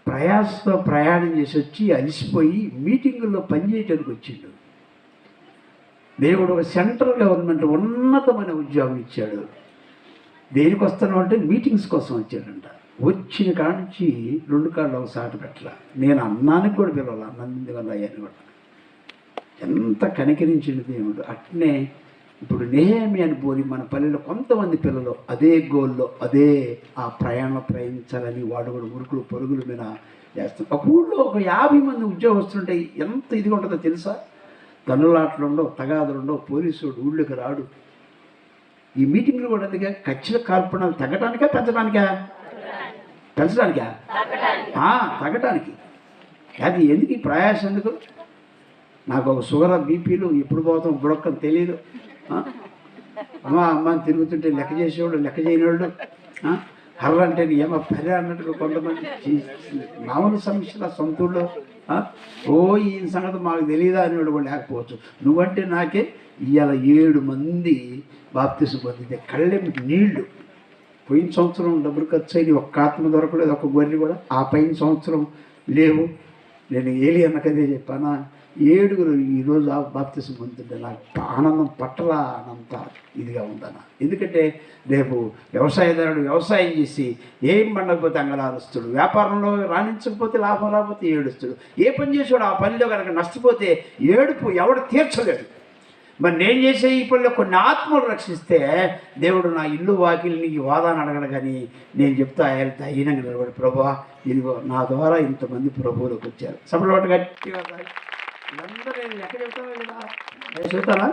ప్రయాసతో ప్రయాణం చేసి వచ్చి అలిసిపోయి మీటింగుల్లో పనిచేయటానికి వచ్చిండు. దేవుడు ఒక సెంట్రల్ గవర్నమెంట్ ఉన్నతమైన ఉద్యోగం ఇచ్చాడు. దేనికి వస్తున్నావు అంటే మీటింగ్స్ కోసం వచ్చాడంట. వచ్చిన కాడ నుంచి 2 కాళ్ళు ఒక సాటు పెట్టాల. నేను అన్నానికి కూడా పిలవాలి, అన్నం వల్ల అయ్యాను కూడా. ఎంత కనికరించింది దేవుడు. అట్నే ఇప్పుడు నెహెమ్యాని పోలి మన పల్లెలో కొంతమంది పిల్లలు అదే గోల్లో, అదే ఆ ప్రయాణంలో ప్రయాణించాలని వాడు కూడా ఉరుకులు పరుగుల మీద చేస్తారు. ఒక ఊళ్ళో ఒక 50 మంది ఉద్యోగస్తుంటే ఎంత ఇదిగా ఉంటుందో తెలుసా? తన్నులాటలు ఉండవు, తగాదులు ఉండవు, పోలీసుడు ఊళ్ళోకి రాడు. ఈ మీటింగ్లు కూడా అందుకే ఖచ్చిత కార్పణాలు తగ్గటానికా పెంచడానికా? పెంచడానికా? తగ్గటానికి. అది ఎందుకు ఈ ప్రయాసం? ఎందుకు? నాకు ఒక షుగర్ బీపీలు ఎప్పుడు పోతాం బుడక్కని తెలియదు. అమ్మ అమ్మ అని తిరుగుతుంటే లెక్క చేసేవాళ్ళు, లెక్క చేయనివాళ్ళు, హర్ర అంటే ఏమో పర్య అన్నట్టుగా కొంతమంది మామూలు సమస్యల సొంతూళ్ళు, ఓ ఈ సంగతి మాకు తెలియదా అనేవాడు కూడా లేకపోవచ్చు. నువ్వంటే నాకే ఇవాళ 7 మంది బాప్తిసం పొందితే కళ్ళెంటి నీళ్లు. పోయిన సంవత్సరం డబ్బులు ఖర్చు అయింది, ఒక్క ఆత్మ దొరకలేదు, ఒక గొర్రె కూడా. ఆ పైన సంవత్సరం లేవు. నేను ఏలి అన్నకదే చెప్పానా, 7 ఈరోజు ఆ బాప్తిసం పొందుతుంటే నాకు ఆనందం పట్టలా అనంత ఇదిగా ఉందన్న. ఎందుకంటే రేపు వ్యవసాయదారుడు వ్యవసాయం చేసి ఏం పండకపోతే అంగలారుస్తాడు, వ్యాపారంలో రాణించకపోతే లాభం రాకపోతే ఏడుస్తాడు, ఏ పని చేసాడు ఆ పనిలో కనుక నష్టపోతే ఏడుపు ఎవడు తీర్చలేడు. మరి నేను చేసే ఈ పనిలో కొన్ని ఆత్మలు రక్షిస్తే దేవుడు నా ఇల్లు వాకిల్ని ఈ వాదాన్ని అడగడు. కానీ నేను చెప్తా వెళ్తా ఈయనగా నిలబడి, ప్రభువా ఇదిగో నా ద్వారా ఇంతమంది ప్రభువులోకి వచ్చారు. సపరేట్ గట్టిగా వీళ్ళందరూ నేను ఎక్కడ చెప్తాను కదా, నేను చెప్తానా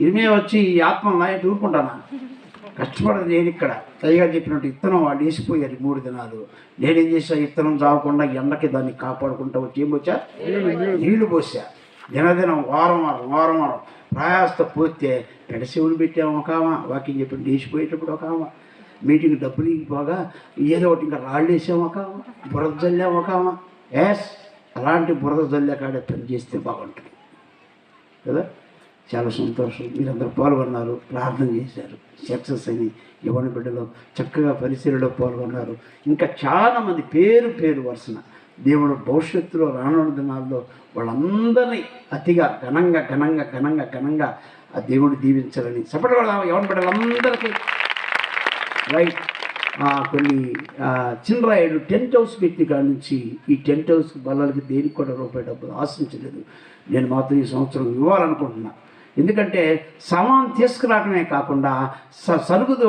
ఇరిమే వచ్చి ఈ ఆత్మలు నా ఊరుకుంటానా? కష్టపడదు నేను ఇక్కడ. తయ్యగా చెప్పినట్టు ఇత్తనం వాళ్ళు వేసిపోయారు 3 దినాలు. నేనేం చేసా, ఇత్తనం చావకుండా ఎండకి దాన్ని కాపాడుకుంటా వచ్చి ఏం వచ్చా, నీళ్లు పోసా. దినదినం వారం ప్రయాసతో పోతే పెడశివులు పెట్టాము ఒక ఆమె, వాకింగ్ చెప్పి లేచిపోయేటప్పుడు ఒక ఆమె, మీటింగ్ డబ్బులు ఇగిపోగా ఏదో ఒకటి ఇంకా రాళ్ళు వేసాము ఒక ఆమె, బురద జల్లాము ఒక ఆమె. అలాంటి బురద జల్లే కాడే పని చేస్తే బాగుంటుంది కదా. చాలా సంతోషం, మీరందరూ పాల్గొన్నారు, ప్రార్థన చేశారు, సక్సెస్ అని యవ్వన బిడ్డలో చక్కగా పరిశీలనలో పాల్గొన్నారు. ఇంకా చాలామంది పేరు వరుసన దేవుడు భవిష్యత్తులో రానున్న దినాల్లో వాళ్ళందరినీ అతిగా ఘనంగా ఆ దేవుడు దీవించాలని సపోర్ట్ కూడా యవ్వన బిడ్డలందరికీ. రైట్, కొన్ని చిన్నరాయుడు టెంట్ హౌస్ పెట్టి కాడి నుంచి ఈ టెంట్ హౌస్ బల్లలకి దేనికి కూడా రూపాయి డబ్బులు ఆశించలేదు. నేను మాత్రం ఈ సంవత్సరం ఇవ్వాలనుకుంటున్నా. ఎందుకంటే సామాన్ తీసుకురావడమే కాకుండా సరుగుదు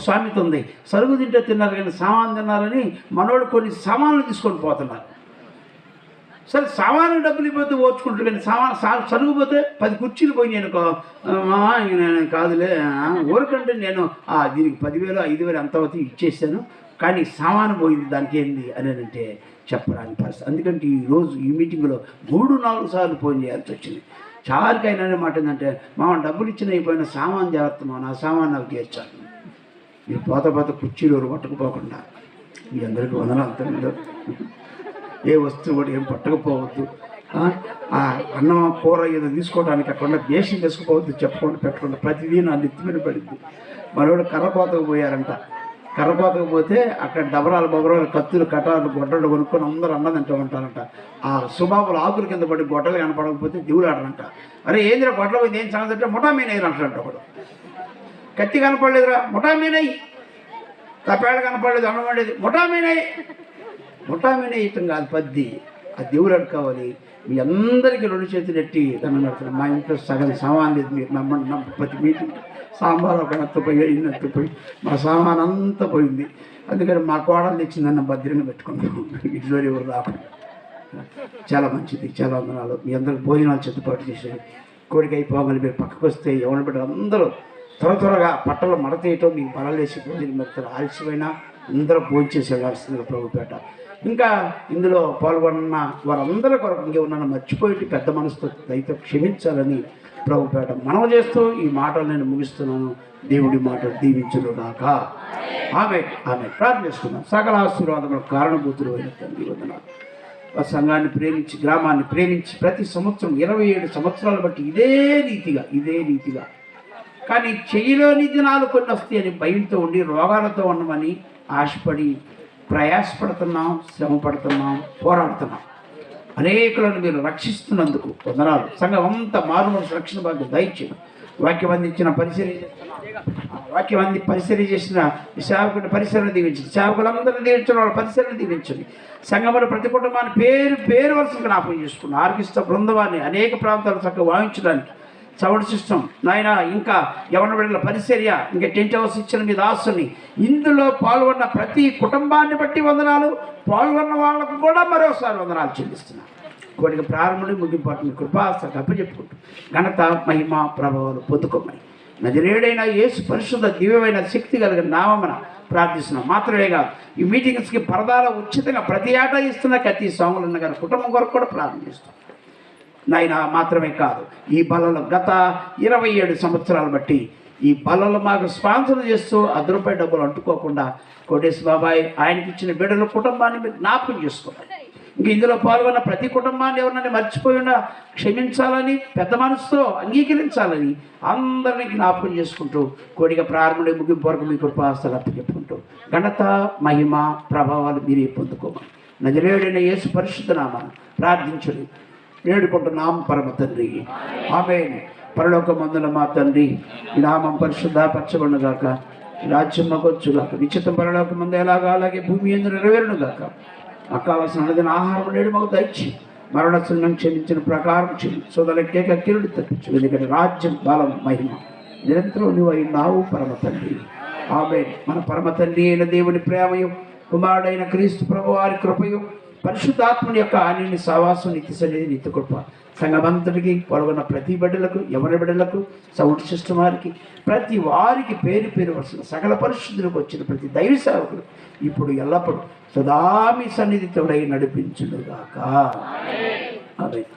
సామెత ఉంది, సరుగు తింటే తిన్నారు కానీ సామాన్ తిన్నారని మనోడు కొన్ని సామాన్లు తీసుకొని పోతున్నారు. సరే సామాను డబ్బులు ఇవ్వద్దు ఓర్చుకుంటారు, కానీ సరుగు పోతే 10 కుర్చీలు పోయి నేను నేను కాదులే ఊరికంటే నేను దీనికి 10,000 5,000 ఎంత అవుతుంది ఇచ్చేసాను, కానీ సామాను పోయింది దానికి ఏంది అని అంటే చెప్పరాని పరిస్థితి. అందుకంటే ఈరోజు ఈ మీటింగ్లో 3-4 సార్లు ఫోన్ చేయాల్సి వచ్చింది. చారికైనా మాట ఏంటంటే, డబ్బులు ఇచ్చిన అయిపోయిన సామాన్ జాగ్రత్త, నా సామాన్ నాకు చేర్చాను. మీరు పోత కుర్చీలు పట్టుకుపోకుండా మీ అందరికీ వందనాలు. ఏ వస్తువు కూడా ఏం పట్టకపోవద్దు. అన్నం కూర ఏదో తీసుకోవడానికి అక్కడ దేశం తీసుకుపోవద్దు, చెప్పకుండా పెట్టకుండా ప్రతిదీ నా నెత్తి మీద పడింది. మనోడు కర్రపోతకు పోయారంట. కర్రపోతకు పోతే అక్కడ డబరాలు బొబరాలు కత్తులు కటాలు గొడ్డలు కొనుక్కొని అందరూ అన్నం తింటూ ఉంటారంట. ఆ సుబాబులు ఆకుల కింద పడి గొడ్డలు కనపడకపోతే దిగులాడరంట. అరే ఏందిరా గొడ్డలు పోయింది ఏం సంగతి అంటే ముఠా మీనయ్యి అంటారంట. ఒకడు కత్తి కనపడలేదురా ముఠా మీనయ్యి, తప్పేళ్ళు కనపడలేదు అన్నం పడేది ముఠా మీనయ్యి ఇష్టం కాదు పద్ది. ఆ దేవుడు అడుకోవాలి. మీ అందరికీ 2 చేతులు ఎట్టి దండం పెడతారు. మా ఇంట్లో సగం సామాన్ లేదు, మీరు నమ్మండి. ప్రతి మీటింగ్ సాంబార్ ఒక ఎత్తుపోయి ఇన్నెత్తుపోయి మా సామాన్ అంతా పోయింది. అందుకని మా కోడలు తెచ్చిందన్న భద్రంగా పెట్టుకున్నాం, ఇంట్లో ఎవరు రాకుండా. చాలా మంచిది, చాలా వందనాలు. మీ అందరికి భోజనాలు చెత్తుపాటు చేసి కోడికి అయిపోగాలి. మీరు పక్కకు వస్తే ఎవరి బిడ్డలు అందరూ త్వరగా పట్టలు మడతేయటం, మీకు బలలు వేసి భోజనం పెడతారు. ఆలస్యమైనా అందరూ భోజనం చేసి వెళ్ళాల్సిందిగా ప్రభుపేట. ఇంకా ఇందులో పాల్గొన్న వారందరి కొరకు ఇంకేమన్నా మర్చిపోయి పెద్ద మనసుతో దయతో క్షమించాలని ప్రభుపేట మనవ చేస్తూ ఈ మాటలు నేను ముగిస్తున్నాను. దేవుడి మాటలు దీవించును గాక. ఆమె ప్రార్థన చేసుకున్నాం. సకల ఆశీర్వాదములకు కారణభూతులు అయిన తండ్రి వందనాలు. ఆ సంఘాన్ని ప్రేమించి గ్రామాన్ని ప్రేమించి ప్రతి సంవత్సరం 27 సంవత్సరాలు బట్టి ఇదే రీతిగా కానీ చెయ్యిలోని దినాలు కొన్ని వస్తాయని భయంతో ఉండి రోగాలతో ఉండమని ఆశపడి ప్రయాసపడుతున్నాం, శ్రమ పడుతున్నాం, పోరాడుతున్నాం. అనేకులను మీరు రక్షిస్తున్నందుకు వందనాలు. సంఘం అంతా మారు మనసు రక్షణ భాగ్యం దయచేయండి. వాక్యం అందించిన పరిచర్య చేసిన సేవకుని పరిసరను దీవించండి. సేవకులందరూ దీవించిన వాళ్ళ పరిసరను దీవించండి. సంఘంలో ప్రతి కుటుంబాన్ని పేరు వరుసగా జ్ఞాపకం చేసుకున్నాం. ఆర్కెస్ట్రా బృందవాన్ని అనేక ప్రాంతాలు చక్కగా వాయించడానికి సౌండ్ సిస్టమ్ నాయన, ఇంకా యవ్వన బిడ్డల పరిచర్య, ఇంకా టెంట్ హౌస్ ఇచ్చిన మీ దాసుని, ఇందులో పాల్గొన్న ప్రతి కుటుంబాన్ని బట్టి వందనాలు. పాల్గొన్న వాళ్ళకు కూడా మరోసారి వందనాలు చెల్లిస్తున్నాను. కోడికి ప్రారంభం ముగింపాటు కృపాస అప్పచెప్పుకుంటూ ఘనత మహిమ ప్రభావాలు పొందుకోమని నజరేయుడైన యేసు పరిశుద్ధ దివ్యమైన శక్తి కలిగిన నామమున ప్రార్థిస్తున్నాం. మాత్రమే కాదు, ఈ మీటింగ్స్కి పరదాల ఉచితంగా ప్రతి ఏటా ఇస్తున్న కత్తి స్వాములు ఉన్న గారి కుటుంబం కొరకు కూడా ప్రార్థన చేస్తాం. నాయన మాత్రమే కాదు, ఈ బలలో గత 27 సంవత్సరాలు బట్టి ఈ బలలో మాకు స్పాన్సర్ చేస్తూ ₹10 డబ్బులు అంటుకోకుండా కోటేశ్ బాబాయ్ ఆయనకి ఇచ్చిన బిడ్డల కుటుంబాన్ని మీరు జ్ఞాపకం చేసుకోవాలి. ఇంక ఇందులో పాల్గొన్న ప్రతి కుటుంబాన్ని ఎవరినైనా మర్చిపోయినా క్షమించాలని, పెద్ద మనసుతో అంగీకరించాలని అందరినీ జ్ఞాపకం చేసుకుంటూ కోడిగా ప్రారంభం ముగింపు వరకు మీ కృపాస్తలు అప్పచెప్పుకుంటూ ఘనత, మహిమ, ప్రభావాలు మీరే పొందుకోమని నజరేయుడైన యేసు పరిశుద్ధ నామమున ప్రార్థించుడి వేడుకుంటున్నాం పరమ తండ్రి, ఆమేన్. పరలోకమందున మా తండ్రి, ఈ నామం పరిశుద్ధపరచబడునుగాక, ఈ రాజ్యం మగొచ్చుగాక, నిశ్చితం పరలోకమందు ఎలాగా అలాగే భూమి యందు నెరవేరునుగాక. మాకు కావాల్సిన అనుదిన ఆహారం నేడు మాకు దయచి, మరణశుల్యం క్షమించిన ప్రకారం క్షమి, సోదరులకేక కిరుడు తప్పించు. ఎందుకంటే రాజ్యం, బలం, మహిమ నిరంతరం నువ్వు అయినావు పరమ తండ్రి, ఆమేన్. మన పరమ తండ్రి అయిన దేవుని ప్రేమయు, కుమారుడైన క్రీస్తు ప్రభు వారి కృపయు, పరిశుద్ధాత్మని యొక్క అన్నిని సావాసం, నిత్య సన్నిధి, నిత్య కృప సంఘమంతటికి పాల్గొన్న ప్రతి బిడ్డలకు, ఎవరి బిడ్డలకు, సౌండ్ సిస్టమ్ వారికి, ప్రతి వారికి పేరు పేరు వరుస సకల పరిశుద్ధులకు వచ్చిన ప్రతి దైవ సేవకులు ఇప్పుడు ఎల్లప్పుడూ సదామి సన్నిధితోడై నడిపించునుగాక. ఆమేన్.